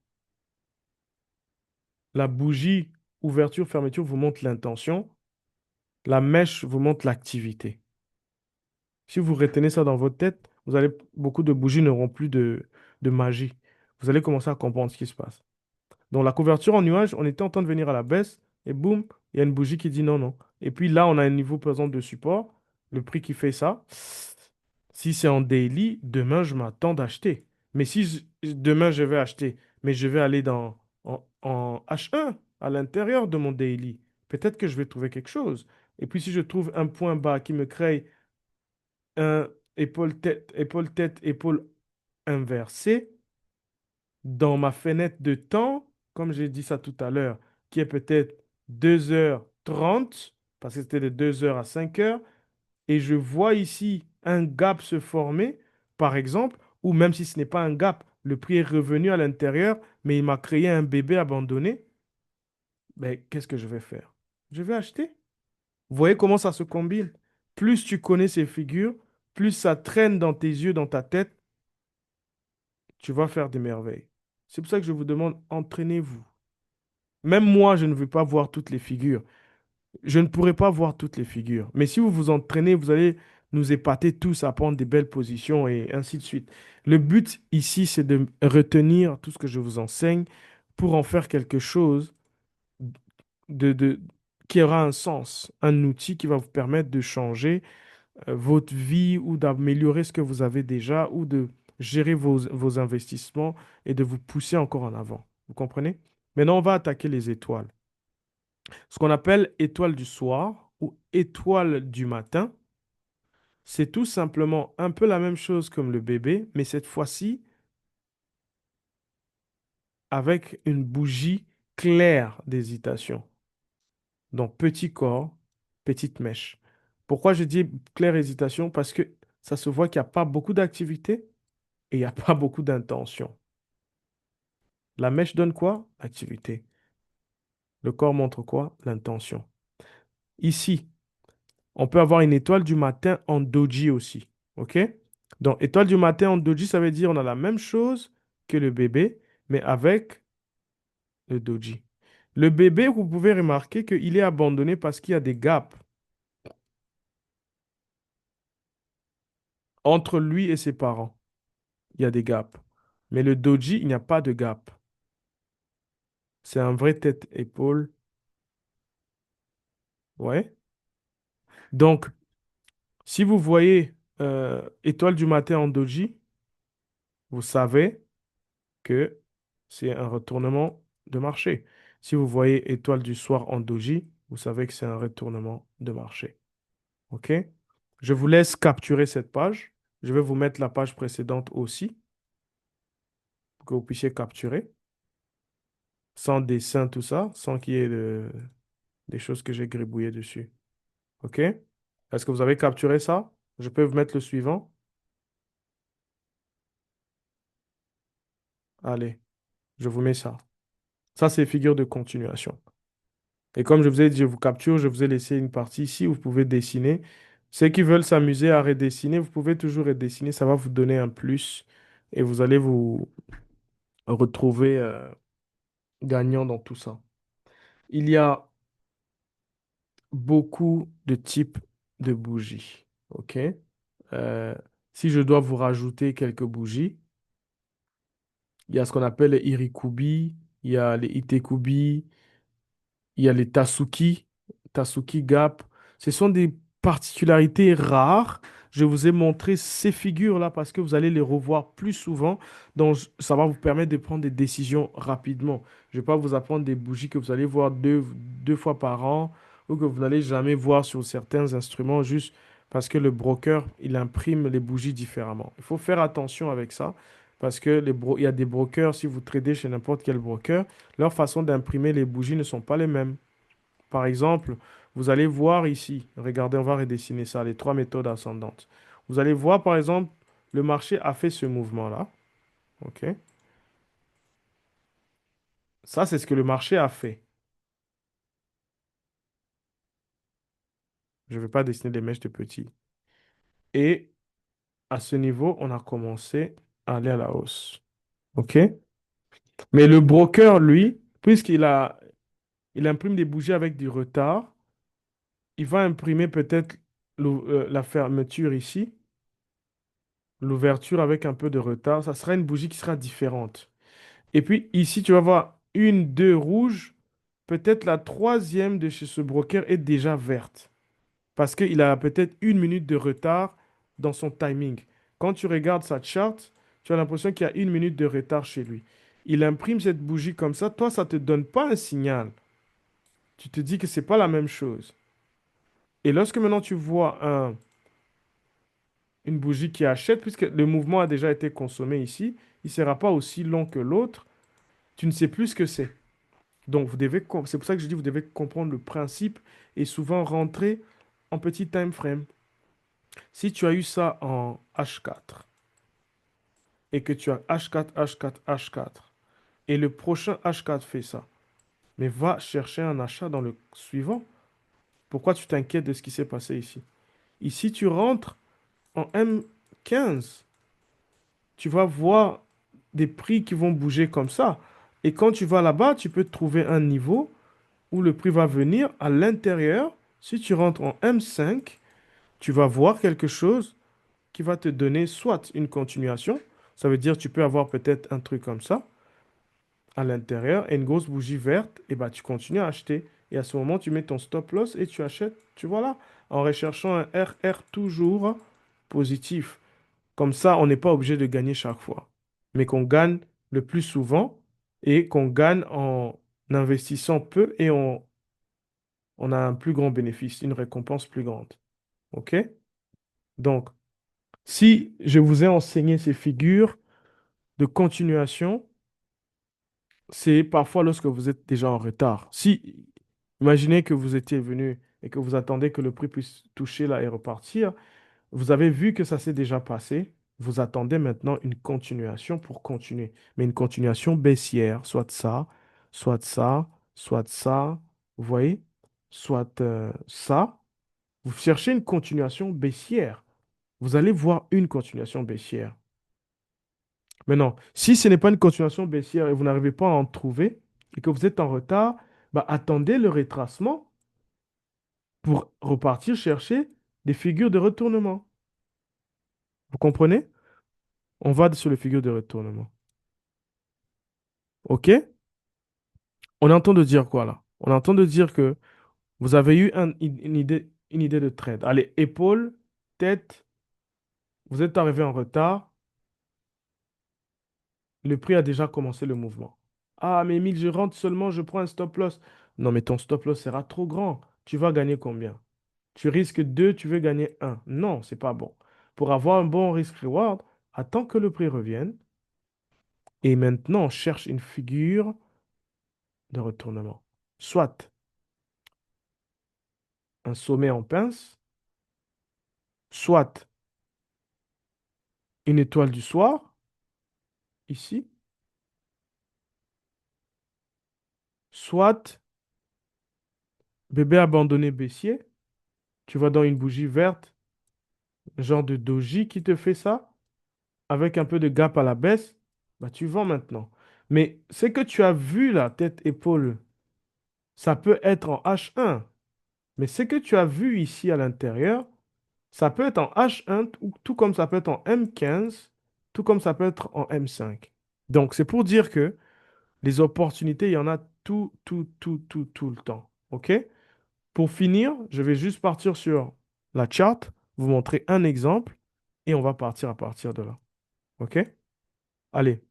La bougie ouverture-fermeture vous montre l'intention. La mèche vous montre l'activité. Si vous retenez ça dans votre tête, beaucoup de bougies n'auront plus de magie. Vous allez commencer à comprendre ce qui se passe. Donc la couverture en nuage, on était en train de venir à la baisse et boum, il y a une bougie qui dit non, non. Et puis là, on a un niveau, par exemple, de support, le prix qui fait ça. Si c'est en daily, demain, je m'attends d'acheter. Mais si demain, je vais acheter, mais je vais aller en H1 à l'intérieur de mon daily, peut-être que je vais trouver quelque chose. Et puis si je trouve un point bas qui me crée un épaule-tête, épaule-tête, épaule inversée, dans ma fenêtre de temps, comme j'ai dit ça tout à l'heure, qui est peut-être 2h30 parce que c'était de 2 heures à 5 heures, et je vois ici un gap se former, par exemple, ou même si ce n'est pas un gap, le prix est revenu à l'intérieur, mais il m'a créé un bébé abandonné, ben, qu'est-ce que je vais faire? Je vais acheter. Vous voyez comment ça se combine? Plus tu connais ces figures, plus ça traîne dans tes yeux, dans ta tête, tu vas faire des merveilles. C'est pour ça que je vous demande, entraînez-vous. Même moi, je ne veux pas voir toutes les figures. Je ne pourrai pas voir toutes les figures. Mais si vous vous entraînez, vous allez nous épater tous à prendre des belles positions et ainsi de suite. Le but ici, c'est de retenir tout ce que je vous enseigne pour en faire quelque chose de, de- qui aura un sens, un outil qui va vous permettre de changer votre vie ou d'améliorer ce que vous avez déjà ou de gérer vos investissements et de vous pousser encore en avant. Vous comprenez? Maintenant, on va attaquer les étoiles. Ce qu'on appelle étoile du soir ou étoile du matin, c'est tout simplement un peu la même chose comme le bébé, mais cette fois-ci avec une bougie claire d'hésitation. Donc petit corps, petite mèche. Pourquoi je dis claire hésitation? Parce que ça se voit qu'il n'y a pas beaucoup d'activité et il n'y a pas beaucoup d'intention. La mèche donne quoi? L'activité. Le corps montre quoi? L'intention. Ici, on peut avoir une étoile du matin en doji aussi. OK? Donc, étoile du matin en doji, ça veut dire on a la même chose que le bébé, mais avec le doji. Le bébé, vous pouvez remarquer qu'il est abandonné parce qu'il y a des gaps entre lui et ses parents. Il y a des gaps. Mais le doji, il n'y a pas de gap. C'est un vrai tête-épaule. Ouais. Donc, si vous voyez étoile du matin en doji, vous savez que c'est un retournement de marché. Si vous voyez étoile du soir en doji, vous savez que c'est un retournement de marché. OK? Je vous laisse capturer cette page. Je vais vous mettre la page précédente aussi pour que vous puissiez capturer sans dessin, tout ça, sans qu'il y ait des choses que j'ai gribouillées dessus. OK? Est-ce que vous avez capturé ça? Je peux vous mettre le suivant. Allez, je vous mets ça. Ça, c'est figure de continuation. Et comme je vous ai dit, je vous capture, je vous ai laissé une partie ici où vous pouvez dessiner. Ceux qui veulent s'amuser à redessiner, vous pouvez toujours redessiner, ça va vous donner un plus et vous allez vous retrouver gagnant dans tout ça. Il y a beaucoup de types de bougies. OK? Euh, si je dois vous rajouter quelques bougies, il y a ce qu'on appelle les irikubi, il y a les itekubi, il y a les Tasuki, Tasuki Gap. Ce sont des particularités rares. Je vous ai montré ces figures-là parce que vous allez les revoir plus souvent. Donc, ça va vous permettre de prendre des décisions rapidement. Je ne vais pas vous apprendre des bougies que vous allez voir deux fois par an ou que vous n'allez jamais voir sur certains instruments juste parce que le broker, il imprime les bougies différemment. Il faut faire attention avec ça parce que il y a des brokers, si vous tradez chez n'importe quel broker, leur façon d'imprimer les bougies ne sont pas les mêmes. Par exemple, vous allez voir ici, regardez, on va redessiner ça, les trois méthodes ascendantes. Vous allez voir, par exemple, Le marché a fait ce mouvement-là. OK? Ça, c'est ce que le marché a fait. Je ne vais pas dessiner des mèches de petits. Et à ce niveau, on a commencé à aller à la hausse. OK? Mais le broker, lui, il imprime des bougies avec du retard, il va imprimer peut-être la fermeture ici, l'ouverture avec un peu de retard. Ça sera une bougie qui sera différente. Et puis ici, tu vas voir une, deux rouges. Peut-être la troisième de chez ce broker est déjà verte. Parce qu'il a peut-être une minute de retard dans son timing. Quand tu regardes sa charte, tu as l'impression qu'il y a une minute de retard chez lui. Il imprime cette bougie comme ça. Toi, ça ne te donne pas un signal. Tu te dis que c'est pas la même chose. Et lorsque maintenant tu vois une bougie qui achète, puisque le mouvement a déjà été consommé ici, il ne sera pas aussi long que l'autre. Tu ne sais plus ce que c'est. Donc, c'est pour ça que je dis vous devez comprendre le principe et souvent rentrer en petit time frame. Si tu as eu ça en H4 et que tu as H4, H4, H4 et le prochain H4 fait ça, mais va chercher un achat dans le suivant. Pourquoi tu t'inquiètes de ce qui s'est passé ici? Ici, tu rentres en M15. Tu vas voir des prix qui vont bouger comme ça. Et quand tu vas là-bas, tu peux trouver un niveau où le prix va venir à l'intérieur. Si tu rentres en M5, tu vas voir quelque chose qui va te donner soit une continuation, ça veut dire tu peux avoir peut-être un truc comme ça à l'intérieur et une grosse bougie verte, et bah tu continues à acheter. Et à ce moment, tu mets ton stop loss et tu achètes, tu vois là, en recherchant un RR toujours positif. Comme ça, on n'est pas obligé de gagner chaque fois, mais qu'on gagne le plus souvent et qu'on gagne en investissant peu et on a un plus grand bénéfice, une récompense plus grande. OK? Donc, si je vous ai enseigné ces figures de continuation, c'est parfois lorsque vous êtes déjà en retard. Si, imaginez que vous étiez venu et que vous attendez que le prix puisse toucher là et repartir, vous avez vu que ça s'est déjà passé. Vous attendez maintenant une continuation pour continuer. Mais une continuation baissière, soit ça, soit ça, soit ça, vous voyez? Soit ça. Vous cherchez une continuation baissière. Vous allez voir une continuation baissière. Maintenant, si ce n'est pas une continuation baissière et vous n'arrivez pas à en trouver et que vous êtes en retard, bah, attendez le retracement pour repartir chercher des figures de retournement. Vous comprenez? On va sur les figures de retournement. OK? On entend de dire quoi là? On entend de dire que vous avez eu une idée de trade. Allez, épaule, tête, vous êtes arrivé en retard, le prix a déjà commencé le mouvement. Ah, mais Emile, je rentre seulement, je prends un stop loss. Non, mais ton stop loss sera trop grand. Tu vas gagner combien? Tu risques 2, tu veux gagner un. Non, c'est pas bon. Pour avoir un bon risk-reward, attends que le prix revienne. Et maintenant, on cherche une figure de retournement. Soit un sommet en pince, soit une étoile du soir, ici, soit bébé abandonné baissier. Tu vas dans une bougie verte, genre de doji qui te fait ça, avec un peu de gap à la baisse, bah tu vends maintenant. Mais ce que tu as vu là, tête-épaule, ça peut être en H1. Mais ce que tu as vu ici à l'intérieur, ça peut être en H1, tout comme ça peut être en M15, tout comme ça peut être en M5. Donc, c'est pour dire que les opportunités, il y en a tout le temps. OK? Pour finir, je vais juste partir sur la charte, vous montrer un exemple et on va partir à partir de là. OK? Allez,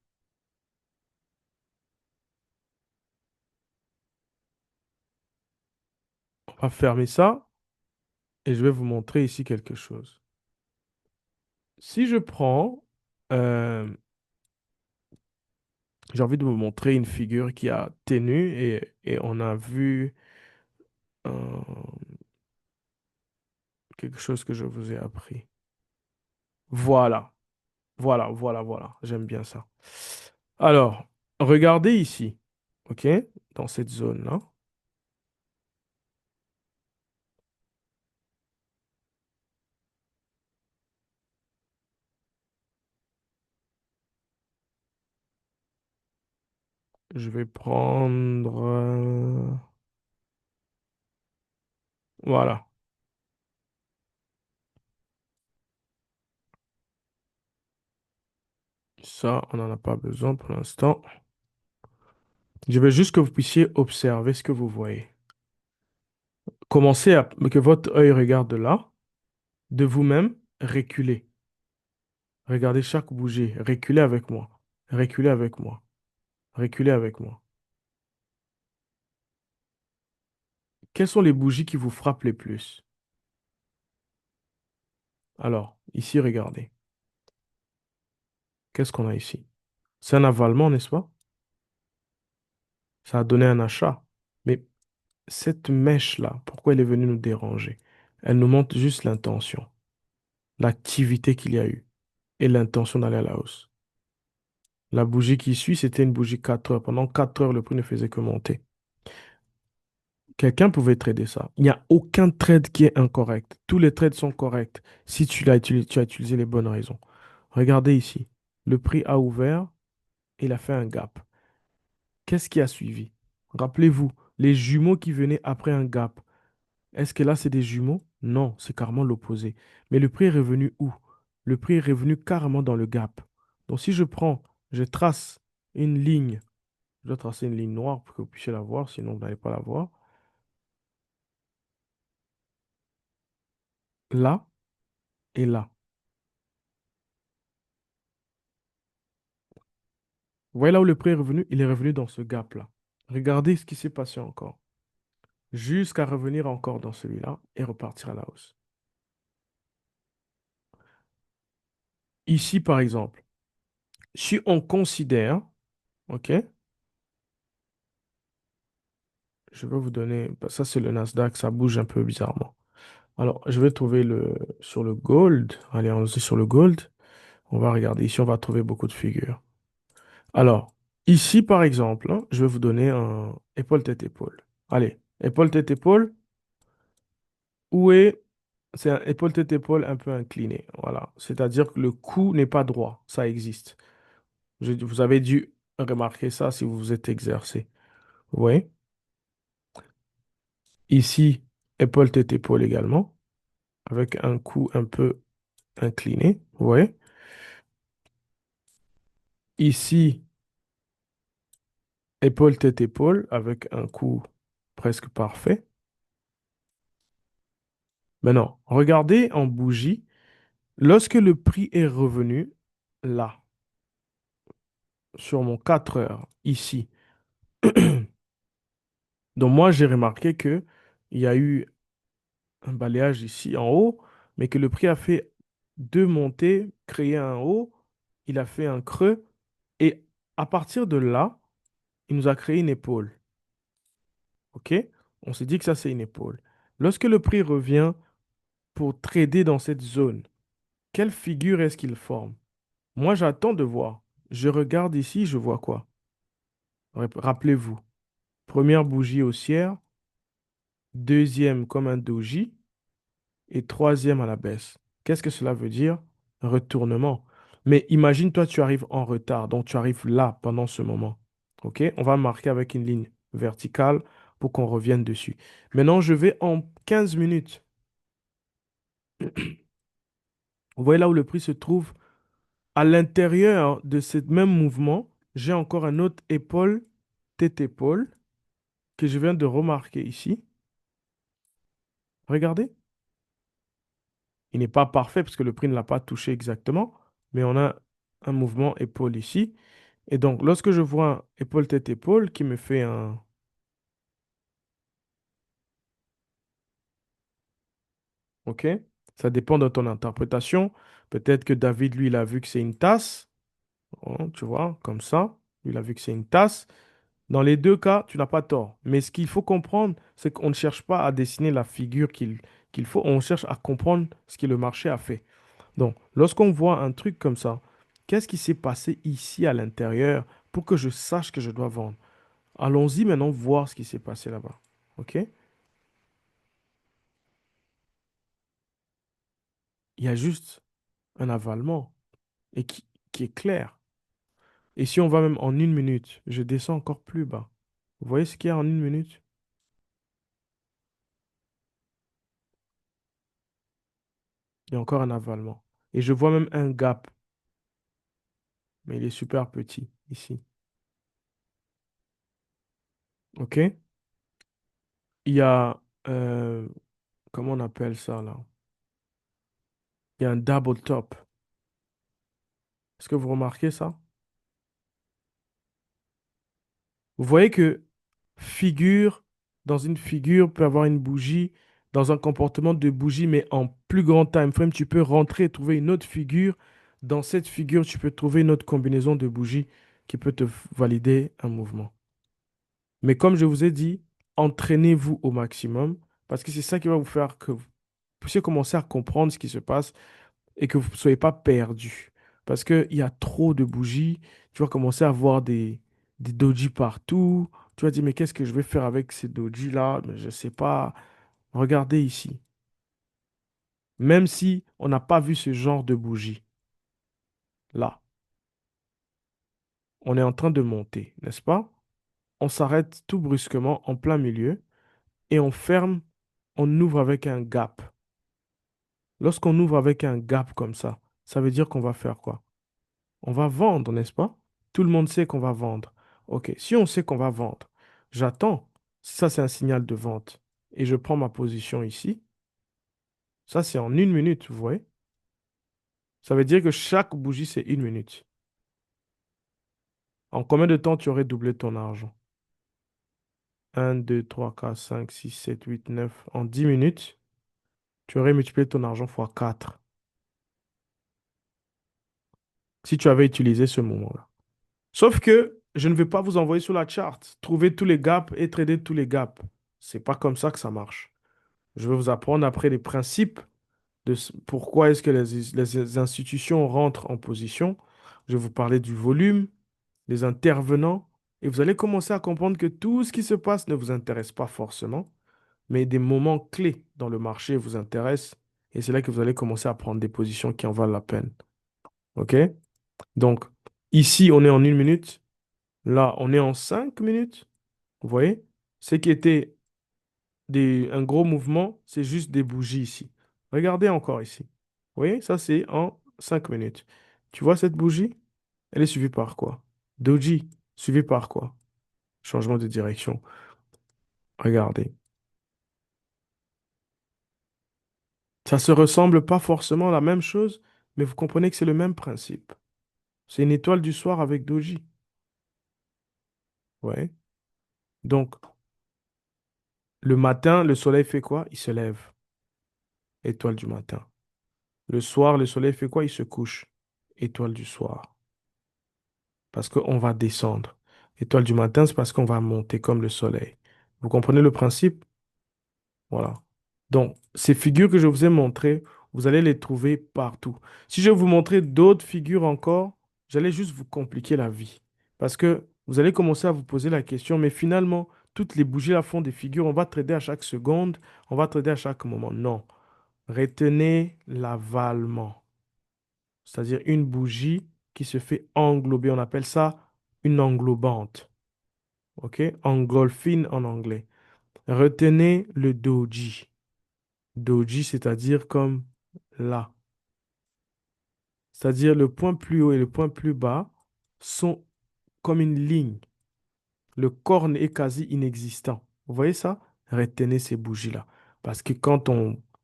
on va fermer ça et je vais vous montrer ici quelque chose. Si je prends, euh, j'ai envie de vous montrer une figure qui a tenu et on a vu quelque chose que je vous ai appris. Voilà. Voilà, voilà, voilà. J'aime bien ça. Alors, regardez ici. OK? Dans cette zone-là. Je vais prendre... voilà. Ça, on n'en a pas besoin pour l'instant. Je veux juste que vous puissiez observer ce que vous voyez. Commencez à... que votre œil regarde là. De vous-même, reculez. Regardez chaque bougie. Reculez avec moi. Reculez avec moi. Reculez avec moi. Quelles sont les bougies qui vous frappent les plus? Alors, ici, regardez. Qu'est-ce qu'on a ici? C'est un avalement, n'est-ce pas? Ça a donné un achat. Mais cette mèche-là, pourquoi elle est venue nous déranger? Elle nous montre juste l'intention, l'activité qu'il y a eu et l'intention d'aller à la hausse. La bougie qui suit, c'était une bougie 4 heures. Pendant 4 heures, le prix ne faisait que monter. Quelqu'un pouvait trader ça. Il n'y a aucun trade qui est incorrect. Tous les trades sont corrects si tu as utilisé les bonnes raisons. Regardez ici. Le prix a ouvert et il a fait un gap. Qu'est-ce qui a suivi? Rappelez-vous, les jumeaux qui venaient après un gap. Est-ce que là, c'est des jumeaux? Non, c'est carrément l'opposé. Mais le prix est revenu où? Le prix est revenu carrément dans le gap. Donc, si je prends, je trace une ligne, je dois tracer une ligne noire pour que vous puissiez la voir, sinon vous n'allez pas la voir. Là et là. Vous voyez là où le prix est revenu? Il est revenu dans ce gap-là. Regardez ce qui s'est passé encore. Jusqu'à revenir encore dans celui-là et repartir à la hausse. Ici, par exemple, si on considère, OK, je vais vous donner, bah, ça c'est le Nasdaq, ça bouge un peu bizarrement. Alors, je vais trouver sur le gold. Allez, on est sur le gold. On va regarder. Ici, on va trouver beaucoup de figures. Alors, ici, par exemple, hein, je vais vous donner un épaule, tête, épaule. Allez, épaule, tête, épaule. Où est... C'est un épaule, tête, épaule un peu incliné. Voilà. C'est-à-dire que le cou n'est pas droit. Ça existe. Vous avez dû remarquer ça si vous vous êtes exercé. Vous voyez? Ici, épaule, tête, épaule également. Avec un cou un peu incliné. Vous voyez? Ici, épaule, tête, épaule, avec un coup presque parfait. Maintenant, regardez en bougie, lorsque le prix est revenu là, sur mon 4 heures, ici, donc moi j'ai remarqué que il y a eu un balayage ici en haut, mais que le prix a fait deux montées, créé un haut, il a fait un creux, et à partir de là, il nous a créé une épaule. OK? On s'est dit que ça c'est une épaule. Lorsque le prix revient pour trader dans cette zone, quelle figure est-ce qu'il forme? Moi, j'attends de voir. Je regarde ici, je vois quoi? Rappelez-vous, première bougie haussière, deuxième comme un doji et troisième à la baisse. Qu'est-ce que cela veut dire? Retournement. Mais imagine, toi, tu arrives en retard, donc tu arrives là pendant ce moment. OK? On va marquer avec une ligne verticale pour qu'on revienne dessus. Maintenant, je vais en 15 minutes. Vous voyez là où le prix se trouve? À l'intérieur de ce même mouvement, j'ai encore un autre épaule, tête-épaule, que je viens de remarquer ici. Regardez, il n'est pas parfait parce que le prix ne l'a pas touché exactement, mais on a un mouvement épaule ici. Et donc, lorsque je vois un épaule, tête-épaule qui me fait un... OK? Ça dépend de ton interprétation. Peut-être que David, lui, il a vu que c'est une tasse. Hein, tu vois, comme ça. Lui, il a vu que c'est une tasse. Dans les deux cas, tu n'as pas tort. Mais ce qu'il faut comprendre, c'est qu'on ne cherche pas à dessiner la figure qu'il faut, on cherche à comprendre ce que le marché a fait. Donc, lorsqu'on voit un truc comme ça, qu'est-ce qui s'est passé ici à l'intérieur pour que je sache que je dois vendre. Allons-y maintenant voir ce qui s'est passé là-bas. OK? Il y a juste un avalement et qui est clair. Et si on va même en 1 minute, je descends encore plus bas. Vous voyez ce qu'il y a en 1 minute? Il y a encore un avalement. Et je vois même un gap, mais il est super petit ici. OK? Il y a, comment on appelle ça là? Il y a un double top. Est-ce que vous remarquez ça? Vous voyez que dans une figure peut avoir une bougie, dans un comportement de bougie, mais en plus grand time frame, tu peux rentrer et trouver une autre figure. Dans cette figure, tu peux trouver une autre combinaison de bougies qui peut te valider un mouvement. Mais comme je vous ai dit, entraînez-vous au maximum parce que c'est ça qui va vous faire que vous puissiez commencer à comprendre ce qui se passe et que vous ne soyez pas perdu. Parce qu'il y a trop de bougies, tu vas commencer à voir des dojis partout. Tu vas dire, mais qu'est-ce que je vais faire avec ces dojis-là? Mais je ne sais pas. Regardez ici. Même si on n'a pas vu ce genre de bougie, là, on est en train de monter, n'est-ce pas? On s'arrête tout brusquement en plein milieu et on ferme, on ouvre avec un gap. Lorsqu'on ouvre avec un gap comme ça veut dire qu'on va faire quoi? On va vendre, n'est-ce pas? Tout le monde sait qu'on va vendre. OK, si on sait qu'on va vendre, j'attends. Ça, c'est un signal de vente. Et je prends ma position ici. Ça, c'est en 1 minute, vous voyez? Ça veut dire que chaque bougie, c'est 1 minute. En combien de temps tu aurais doublé ton argent? 1, 2, 3, 4, 5, 6, 7, 8, 9. En 10 minutes, tu aurais multiplié ton argent fois 4 si tu avais utilisé ce moment-là. Sauf que je ne vais pas vous envoyer sur la charte, trouver tous les gaps et trader tous les gaps. C'est pas comme ça que ça marche. Je vais vous apprendre après les principes de pourquoi est-ce que les institutions rentrent en position. Je vais vous parler du volume, des intervenants, et vous allez commencer à comprendre que tout ce qui se passe ne vous intéresse pas forcément, mais des moments clés dans le marché vous intéressent, et c'est là que vous allez commencer à prendre des positions qui en valent la peine. OK? Donc, ici, on est en 1 minute. Là, on est en 5 minutes. Vous voyez? Ce qui était un gros mouvement, c'est juste des bougies ici. Regardez encore ici. Vous voyez? Ça, c'est en 5 minutes. Tu vois cette bougie? Elle est suivie par quoi? Doji, suivi par quoi? Changement de direction. Regardez. Ça se ressemble pas forcément à la même chose, mais vous comprenez que c'est le même principe. C'est une étoile du soir avec Doji. Ouais. Donc, le matin, le soleil fait quoi? Il se lève. Étoile du matin. Le soir, le soleil fait quoi? Il se couche. Étoile du soir. Parce qu'on va descendre. Étoile du matin, c'est parce qu'on va monter comme le soleil. Vous comprenez le principe? Voilà. Donc, ces figures que je vous ai montrées, vous allez les trouver partout. Si je vous montrer d'autres figures encore, j'allais juste vous compliquer la vie. Parce que vous allez commencer à vous poser la question, mais finalement, toutes les bougies là font des figures. On va trader à chaque seconde, on va trader à chaque moment. Non. Retenez l'avalement. C'est-à-dire une bougie qui se fait englober. On appelle ça une englobante. OK? Engulfing en anglais. Retenez le doji. Doji, c'est-à-dire comme là. C'est-à-dire le point plus haut et le point plus bas sont comme une ligne. Le corne est quasi inexistant. Vous voyez ça? Retenez ces bougies-là. Parce que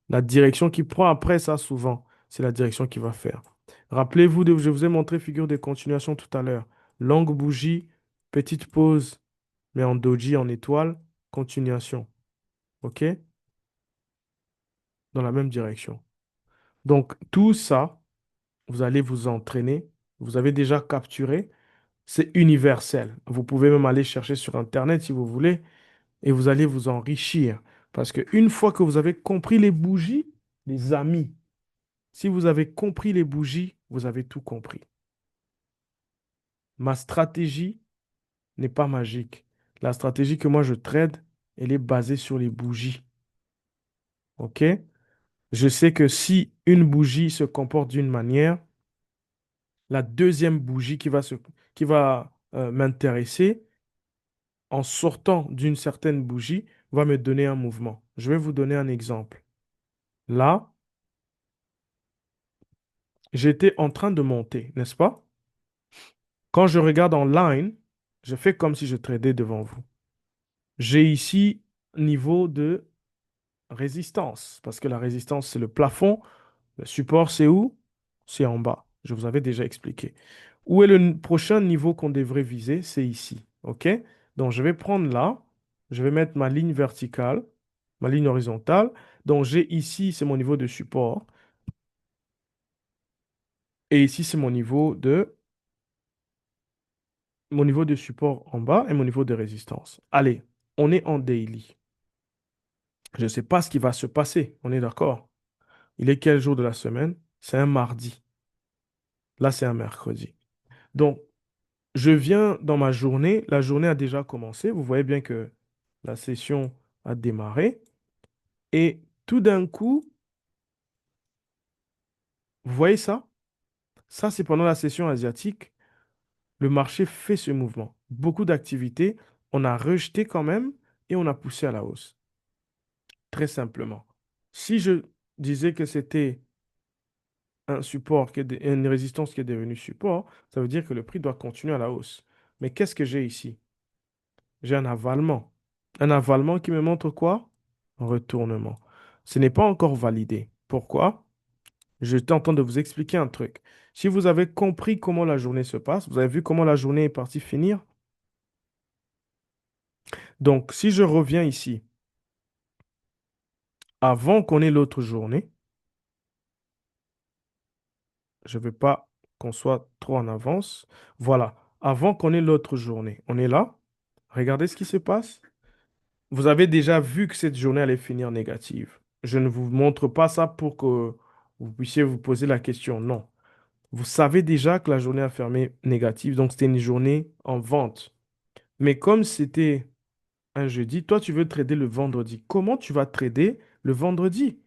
la direction qui prend après ça, souvent, c'est la direction qui va faire. Rappelez-vous, je vous ai montré figure de continuation tout à l'heure. Longue bougie, petite pause, mais en doji, en étoile, continuation. OK? Dans la même direction. Donc, tout ça, vous allez vous entraîner. Vous avez déjà capturé. C'est universel. Vous pouvez même aller chercher sur Internet si vous voulez et vous allez vous enrichir. Parce qu'une fois que vous avez compris les bougies, les amis, si vous avez compris les bougies, vous avez tout compris. Ma stratégie n'est pas magique. La stratégie que moi je trade, elle est basée sur les bougies. OK? Je sais que si une bougie se comporte d'une manière, la deuxième bougie qui va m'intéresser en sortant d'une certaine bougie va me donner un mouvement. Je vais vous donner un exemple. Là, j'étais en train de monter, n'est-ce pas? Quand je regarde en line, je fais comme si je tradais devant vous. J'ai ici niveau de résistance, parce que la résistance, c'est le plafond. Le support, c'est où? C'est en bas. Je vous avais déjà expliqué. Où est le prochain niveau qu'on devrait viser? C'est ici. OK? Donc, je vais prendre là. Je vais mettre ma ligne verticale, ma ligne horizontale. Donc, j'ai ici, c'est mon niveau de support. Et ici, c'est mon niveau de support en bas et mon niveau de résistance. Allez, on est en daily. Je ne sais pas ce qui va se passer. On est d'accord? Il est quel jour de la semaine? C'est un mardi. Là, c'est un mercredi. Donc, je viens dans ma journée. La journée a déjà commencé. Vous voyez bien que la session a démarré. Et tout d'un coup, vous voyez ça? Ça, c'est pendant la session asiatique. Le marché fait ce mouvement. Beaucoup d'activités. On a rejeté quand même et on a poussé à la hausse. Très simplement. Si je disais que c'était un support, une résistance qui est devenue support, ça veut dire que le prix doit continuer à la hausse. Mais qu'est-ce que j'ai ici? J'ai un avalement. Un avalement qui me montre quoi? Un retournement. Ce n'est pas encore validé. Pourquoi? Je tente de vous expliquer un truc. Si vous avez compris comment la journée se passe, vous avez vu comment la journée est partie finir. Donc, si je reviens ici, avant qu'on ait l'autre journée, je ne veux pas qu'on soit trop en avance. Voilà, avant qu'on ait l'autre journée, on est là. Regardez ce qui se passe. Vous avez déjà vu que cette journée allait finir négative. Je ne vous montre pas ça pour que vous puissiez vous poser la question. Non. Vous savez déjà que la journée a fermé négative, donc c'était une journée en vente. Mais comme c'était un jeudi, toi, tu veux trader le vendredi. Comment tu vas trader le vendredi?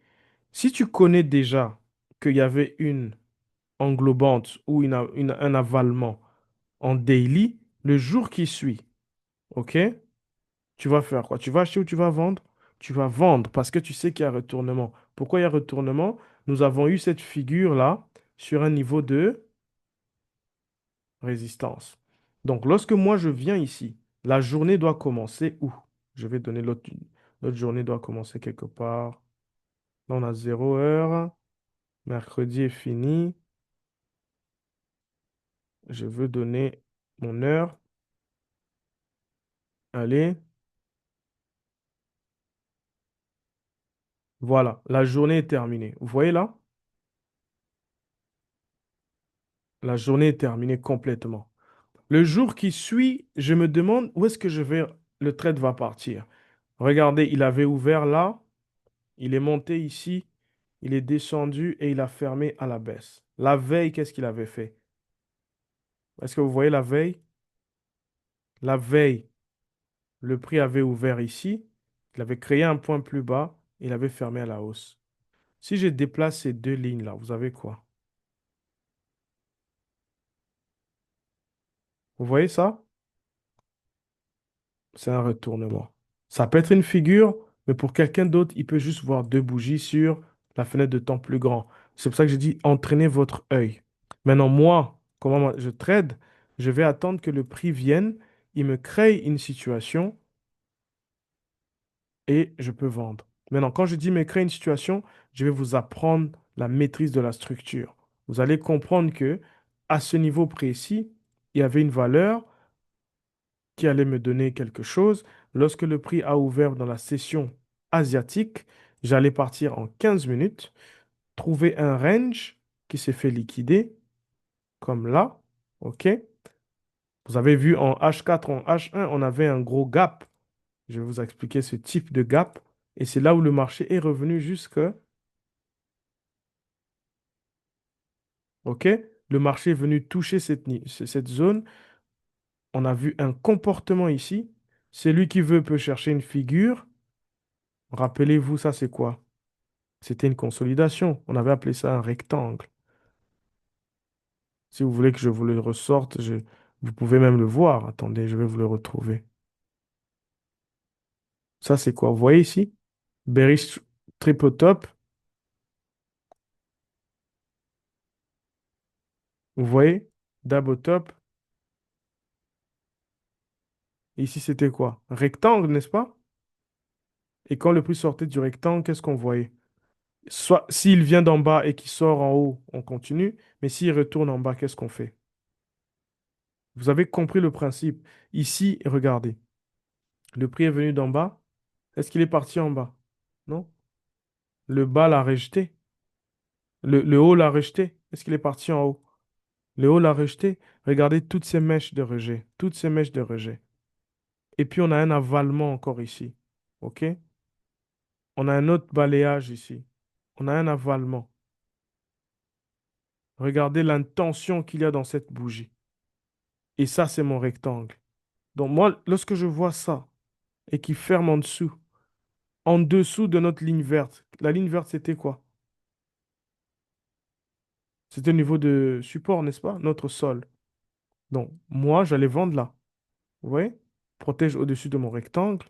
Si tu connais déjà qu'il y avait une englobante ou un avalement en daily, le jour qui suit, OK? Tu vas faire quoi? Tu vas acheter ou tu vas vendre? Tu vas vendre parce que tu sais qu'il y a retournement. Pourquoi il y a retournement? Nous avons eu cette figure-là sur un niveau de résistance. Donc, lorsque moi je viens ici, la journée doit commencer où? Je vais donner l'autre journée doit commencer quelque part. Là, on a 0 heure. Mercredi est fini. Je veux donner mon heure. Allez, voilà, la journée est terminée. Vous voyez là? La journée est terminée complètement. Le jour qui suit, je me demande où est-ce que le trade va partir. Regardez, il avait ouvert là, il est monté ici, il est descendu et il a fermé à la baisse. La veille, qu'est-ce qu'il avait fait? Est-ce que vous voyez la veille? La veille, le prix avait ouvert ici, il avait créé un point plus bas, il avait fermé à la hausse. Si je déplace ces deux lignes-là, vous avez quoi? Vous voyez ça? C'est un retournement. Ça peut être une figure, mais pour quelqu'un d'autre, il peut juste voir deux bougies sur la fenêtre de temps plus grand. C'est pour ça que j'ai dit entraînez votre œil. Maintenant, moi, comment je trade, je vais attendre que le prix vienne, il me crée une situation et je peux vendre. Maintenant, quand je dis me créer une situation, je vais vous apprendre la maîtrise de la structure. Vous allez comprendre que à ce niveau précis, il y avait une valeur qui allait me donner quelque chose. Lorsque le prix a ouvert dans la session asiatique, j'allais partir en 15 minutes, trouver un range qui s'est fait liquider, comme là. OK? Vous avez vu en H4, en H1, on avait un gros gap. Je vais vous expliquer ce type de gap. Et c'est là où le marché est revenu jusque. OK? Le marché est venu toucher cette zone. On a vu un comportement ici. Celui qui veut peut chercher une figure. Rappelez-vous, ça c'est quoi? C'était une consolidation. On avait appelé ça un rectangle. Si vous voulez que je vous le ressorte, vous pouvez même le voir. Attendez, je vais vous le retrouver. Ça c'est quoi? Vous voyez ici? Bearish triple top. Vous voyez? Double top. Ici c'était quoi? Rectangle, n'est-ce pas? Et quand le prix sortait du rectangle, qu'est-ce qu'on voyait? Soit s'il vient d'en bas et qu'il sort en haut, on continue. Mais s'il retourne en bas, qu'est-ce qu'on fait? Vous avez compris le principe. Ici, regardez. Le prix est venu d'en bas. Est-ce qu'il est parti en bas? Non. Le bas l'a rejeté. Le haut l'a rejeté. Est-ce qu'il est parti en haut? Le haut l'a rejeté. Regardez toutes ces mèches de rejet. Toutes ces mèches de rejet. Et puis on a un avalement encore ici. OK? On a un autre balayage ici. On a un avalement. Regardez l'intention qu'il y a dans cette bougie. Et ça, c'est mon rectangle. Donc moi, lorsque je vois ça et qu'il ferme en dessous de notre ligne verte, la ligne verte, c'était quoi? C'était au niveau de support, n'est-ce pas? Notre sol. Donc moi, j'allais vendre là. Vous voyez? Protège au-dessus de mon rectangle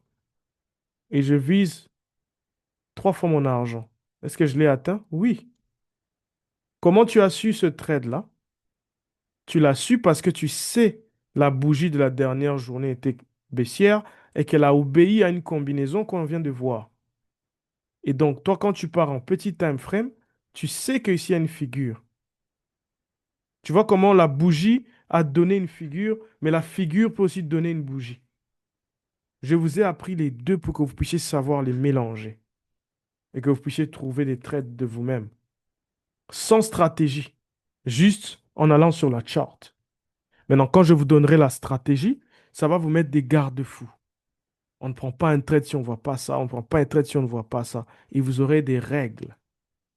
et je vise trois fois mon argent. Est-ce que je l'ai atteint? Oui. Comment tu as su ce trade-là? Tu l'as su parce que tu sais la bougie de la dernière journée était baissière et qu'elle a obéi à une combinaison qu'on vient de voir. Et donc, toi, quand tu pars en petit time frame, tu sais qu'ici, il y a une figure. Tu vois comment la bougie a donné une figure, mais la figure peut aussi donner une bougie. Je vous ai appris les deux pour que vous puissiez savoir les mélanger et que vous puissiez trouver des trades de vous-même, sans stratégie, juste en allant sur la chart. Maintenant, quand je vous donnerai la stratégie, ça va vous mettre des garde-fous. On ne prend pas un trade si on ne voit pas ça, on ne prend pas un trade si on ne voit pas ça. Et vous aurez des règles.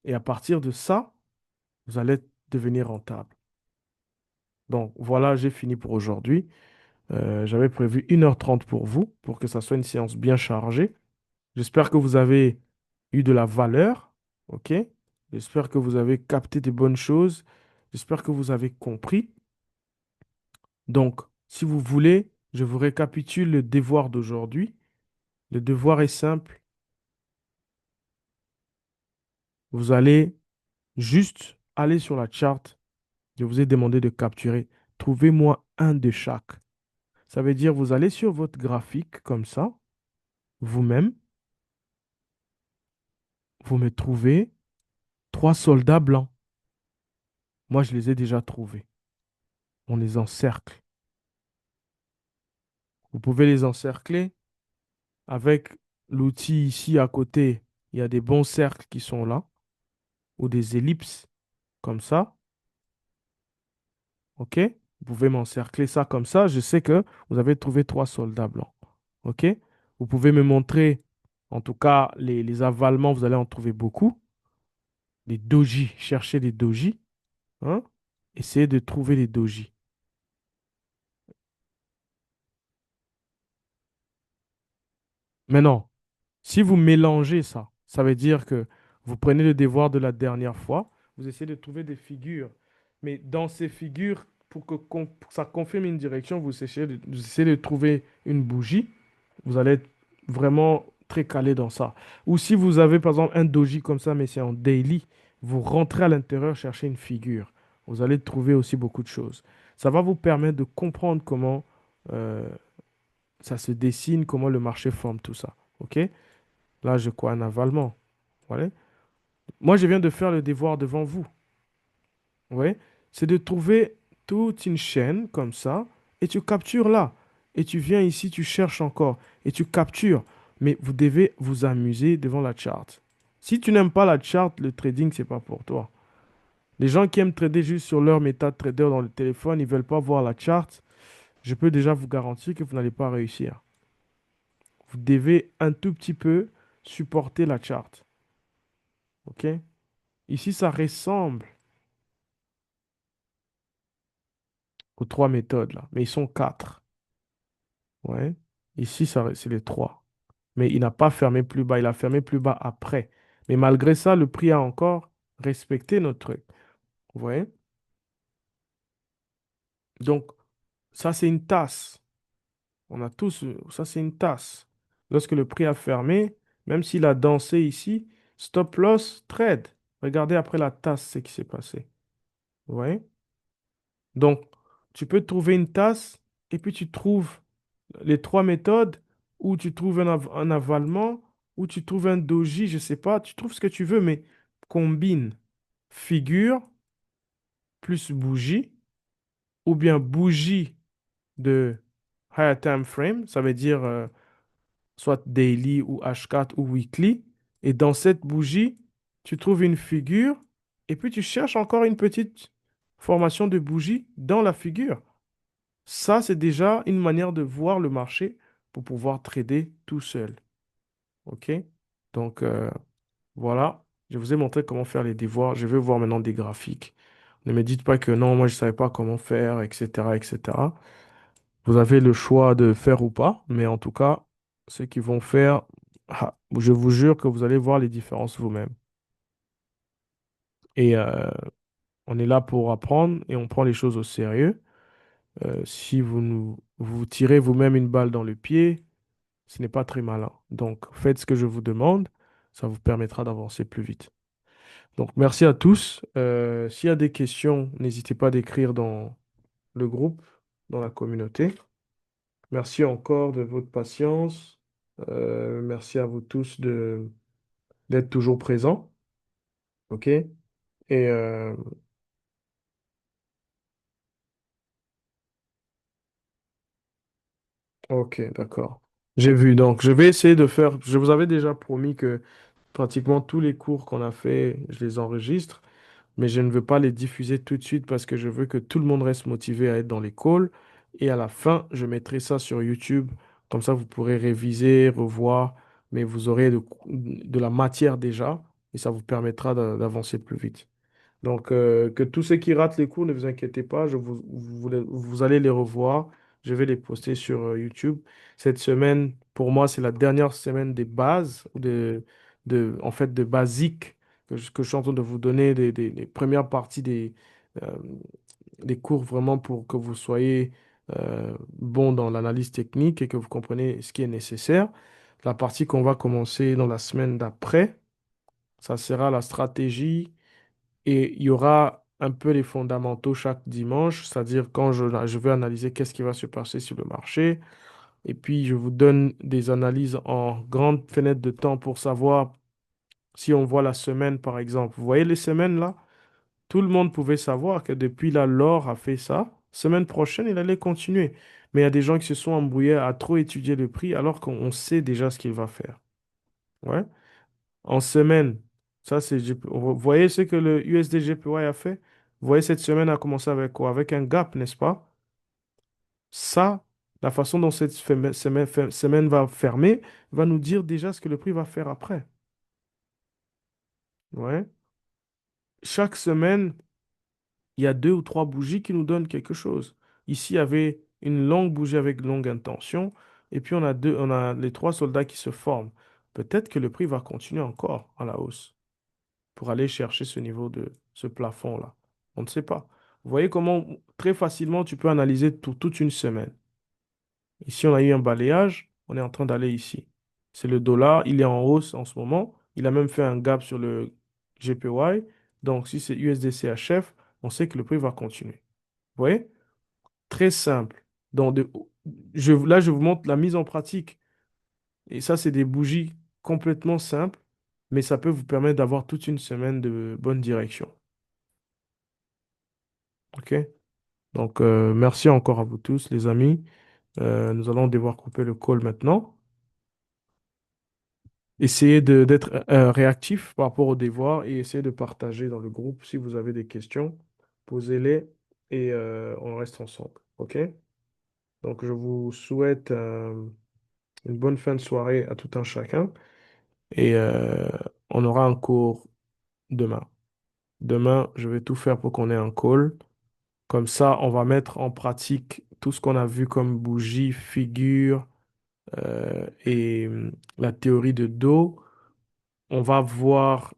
Et à partir de ça, vous allez devenir rentable. Donc voilà, j'ai fini pour aujourd'hui. J'avais prévu 1h30 pour vous, pour que ça soit une séance bien chargée. J'espère que vous avez eu de la valeur, ok? J'espère que vous avez capté des bonnes choses. J'espère que vous avez compris. Donc, si vous voulez, je vous récapitule le devoir d'aujourd'hui. Le devoir est simple. Vous allez juste aller sur la charte. Je vous ai demandé de capturer. Trouvez-moi un de chaque. Ça veut dire, vous allez sur votre graphique comme ça, vous-même, vous me trouvez trois soldats blancs. Moi, je les ai déjà trouvés. On les encercle. Vous pouvez les encercler avec l'outil ici à côté. Il y a des bons cercles qui sont là, ou des ellipses comme ça. OK? Vous pouvez m'encercler ça comme ça. Je sais que vous avez trouvé trois soldats blancs. OK? Vous pouvez me montrer, en tout cas, les avalements, vous allez en trouver beaucoup. Les dojis, cherchez les dojis. Hein? Essayez de trouver les dojis. Mais non, si vous mélangez ça, ça veut dire que vous prenez le devoir de la dernière fois, vous essayez de trouver des figures. Mais dans ces figures, pour que ça confirme une direction, vous essayez de trouver une bougie. Vous allez être vraiment très calé dans ça. Ou si vous avez par exemple un doji comme ça, mais c'est en daily, vous rentrez à l'intérieur chercher une figure. Vous allez trouver aussi beaucoup de choses. Ça va vous permettre de comprendre comment euh, ça se dessine, comment le marché forme tout ça. OK? Là, je crois un avalement. Voilà. Moi, je viens de faire le devoir devant vous. Ouais, c'est de trouver toute une chaîne comme ça et tu captures là. Et tu viens ici, tu cherches encore et tu captures. Mais vous devez vous amuser devant la charte. Si tu n'aimes pas la charte, le trading, c'est pas pour toi. Les gens qui aiment trader juste sur leur méthode trader dans le téléphone, ils veulent pas voir la charte. Je peux déjà vous garantir que vous n'allez pas réussir. Vous devez un tout petit peu supporter la charte. OK? Ici, ça ressemble aux trois méthodes là, mais ils sont quatre. Ouais. Ici, c'est les 3. Mais il n'a pas fermé plus bas, il a fermé plus bas après. Mais malgré ça, le prix a encore respecté notre truc. Vous voyez? Donc, ça, c'est une tasse. On a tous, ça, c'est une tasse. Lorsque le prix a fermé, même s'il a dansé ici, stop loss, trade. Regardez après la tasse ce qui s'est passé. Vous voyez? Donc, tu peux trouver une tasse et puis tu trouves les 3 méthodes où tu trouves un avalement, où tu trouves un doji, je sais pas, tu trouves ce que tu veux, mais combine figure plus bougie ou bien bougie de higher time frame, ça veut dire soit daily ou H4 ou weekly. Et dans cette bougie, tu trouves une figure et puis tu cherches encore une petite formation de bougie dans la figure. Ça, c'est déjà une manière de voir le marché pour pouvoir trader tout seul. OK? Donc, voilà. Je vous ai montré comment faire les devoirs. Je vais voir maintenant des graphiques. Ne me dites pas que non, moi, je ne savais pas comment faire, etc., etc. Vous avez le choix de faire ou pas, mais en tout cas, ceux qui vont faire, je vous jure que vous allez voir les différences vous-même. Et on est là pour apprendre et on prend les choses au sérieux. Si vous tirez vous-même une balle dans le pied, ce n'est pas très malin. Donc, faites ce que je vous demande, ça vous permettra d'avancer plus vite. Donc, merci à tous. S'il y a des questions, n'hésitez pas d'écrire dans le groupe, dans la communauté. Merci encore de votre patience. Merci à vous tous d'être toujours présents. OK? Et OK, d'accord. J'ai vu. Donc, je vais essayer de faire. Je vous avais déjà promis que pratiquement tous les cours qu'on a fait, je les enregistre, mais je ne veux pas les diffuser tout de suite parce que je veux que tout le monde reste motivé à être dans les calls. Et à la fin, je mettrai ça sur YouTube. Comme ça, vous pourrez réviser, revoir, mais vous aurez de la matière déjà et ça vous permettra d'avancer plus vite. Donc, que tous ceux qui ratent les cours, ne vous inquiétez pas, vous allez les revoir. Je vais les poster sur YouTube. Cette semaine, pour moi, c'est la dernière semaine des bases, en fait, de basiques que je suis en train de vous donner, des premières parties euh, des cours vraiment pour que vous soyez bon dans l'analyse technique et que vous compreniez ce qui est nécessaire. La partie qu'on va commencer dans la semaine d'après, ça sera la stratégie et il y aura un peu les fondamentaux chaque dimanche, c'est-à-dire quand je vais analyser qu'est-ce qui va se passer sur le marché. Et puis, je vous donne des analyses en grande fenêtre de temps pour savoir si on voit la semaine, par exemple. Vous voyez les semaines là? Tout le monde pouvait savoir que depuis là, l'or a fait ça. Semaine prochaine, il allait continuer. Mais il y a des gens qui se sont embrouillés à trop étudier le prix alors qu'on sait déjà ce qu'il va faire. Ouais. En semaine. Ça, c'est vous voyez ce que le USD JPY a fait? Vous voyez, cette semaine a commencé avec quoi? Avec un gap, n'est-ce pas? Ça, la façon dont cette semaine va fermer va nous dire déjà ce que le prix va faire après. Ouais. Chaque semaine, il y a 2 ou 3 bougies qui nous donnent quelque chose. Ici, il y avait une longue bougie avec longue intention, et puis on a les 3 soldats qui se forment. Peut-être que le prix va continuer encore à la hausse, pour aller chercher ce niveau de ce plafond-là. On ne sait pas. Vous voyez comment très facilement tu peux analyser toute une semaine. Ici, on a eu un balayage, on est en train d'aller ici. C'est le dollar, il est en hausse en ce moment. Il a même fait un gap sur le JPY. Donc, si c'est USDC HF, on sait que le prix va continuer. Vous voyez? Très simple. Donc, là, je vous montre la mise en pratique. Et ça, c'est des bougies complètement simples, mais ça peut vous permettre d'avoir toute une semaine de bonne direction. OK? Donc, merci encore à vous tous, les amis. Nous allons devoir couper le call maintenant. Essayez d'être réactif par rapport au devoir et essayez de partager dans le groupe. Si vous avez des questions, posez-les et on reste ensemble. OK? Donc, je vous souhaite une bonne fin de soirée à tout un chacun et on aura un cours demain. Demain, je vais tout faire pour qu'on ait un call. Comme ça, on va mettre en pratique tout ce qu'on a vu comme bougie, figure et la théorie de dos. On va voir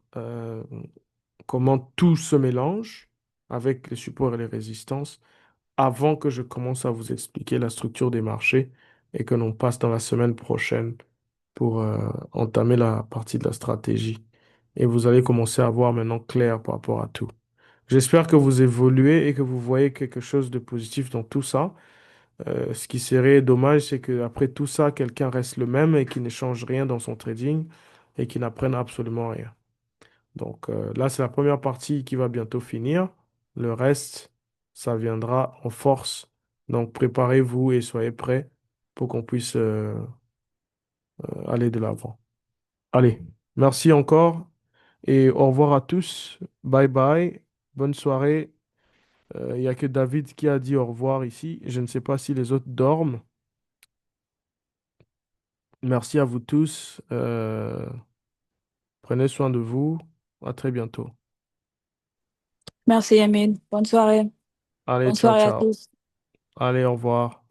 comment tout se mélange avec les supports et les résistances avant que je commence à vous expliquer la structure des marchés et que l'on passe dans la semaine prochaine pour entamer la partie de la stratégie. Et vous allez commencer à voir maintenant clair par rapport à tout. J'espère que vous évoluez et que vous voyez quelque chose de positif dans tout ça. Ce qui serait dommage, c'est qu'après tout ça, quelqu'un reste le même et qui ne change rien dans son trading et qui n'apprenne absolument rien. Donc là, c'est la première partie qui va bientôt finir. Le reste, ça viendra en force. Donc préparez-vous et soyez prêts pour qu'on puisse aller de l'avant. Allez, merci encore et au revoir à tous. Bye bye. Bonne soirée. Il n'y a que David qui a dit au revoir ici. Je ne sais pas si les autres dorment. Merci à vous tous. Prenez soin de vous. À très bientôt. Merci, Amine. Bonne soirée. Allez, Bonne ciao, soirée à ciao. tous. Allez, au revoir.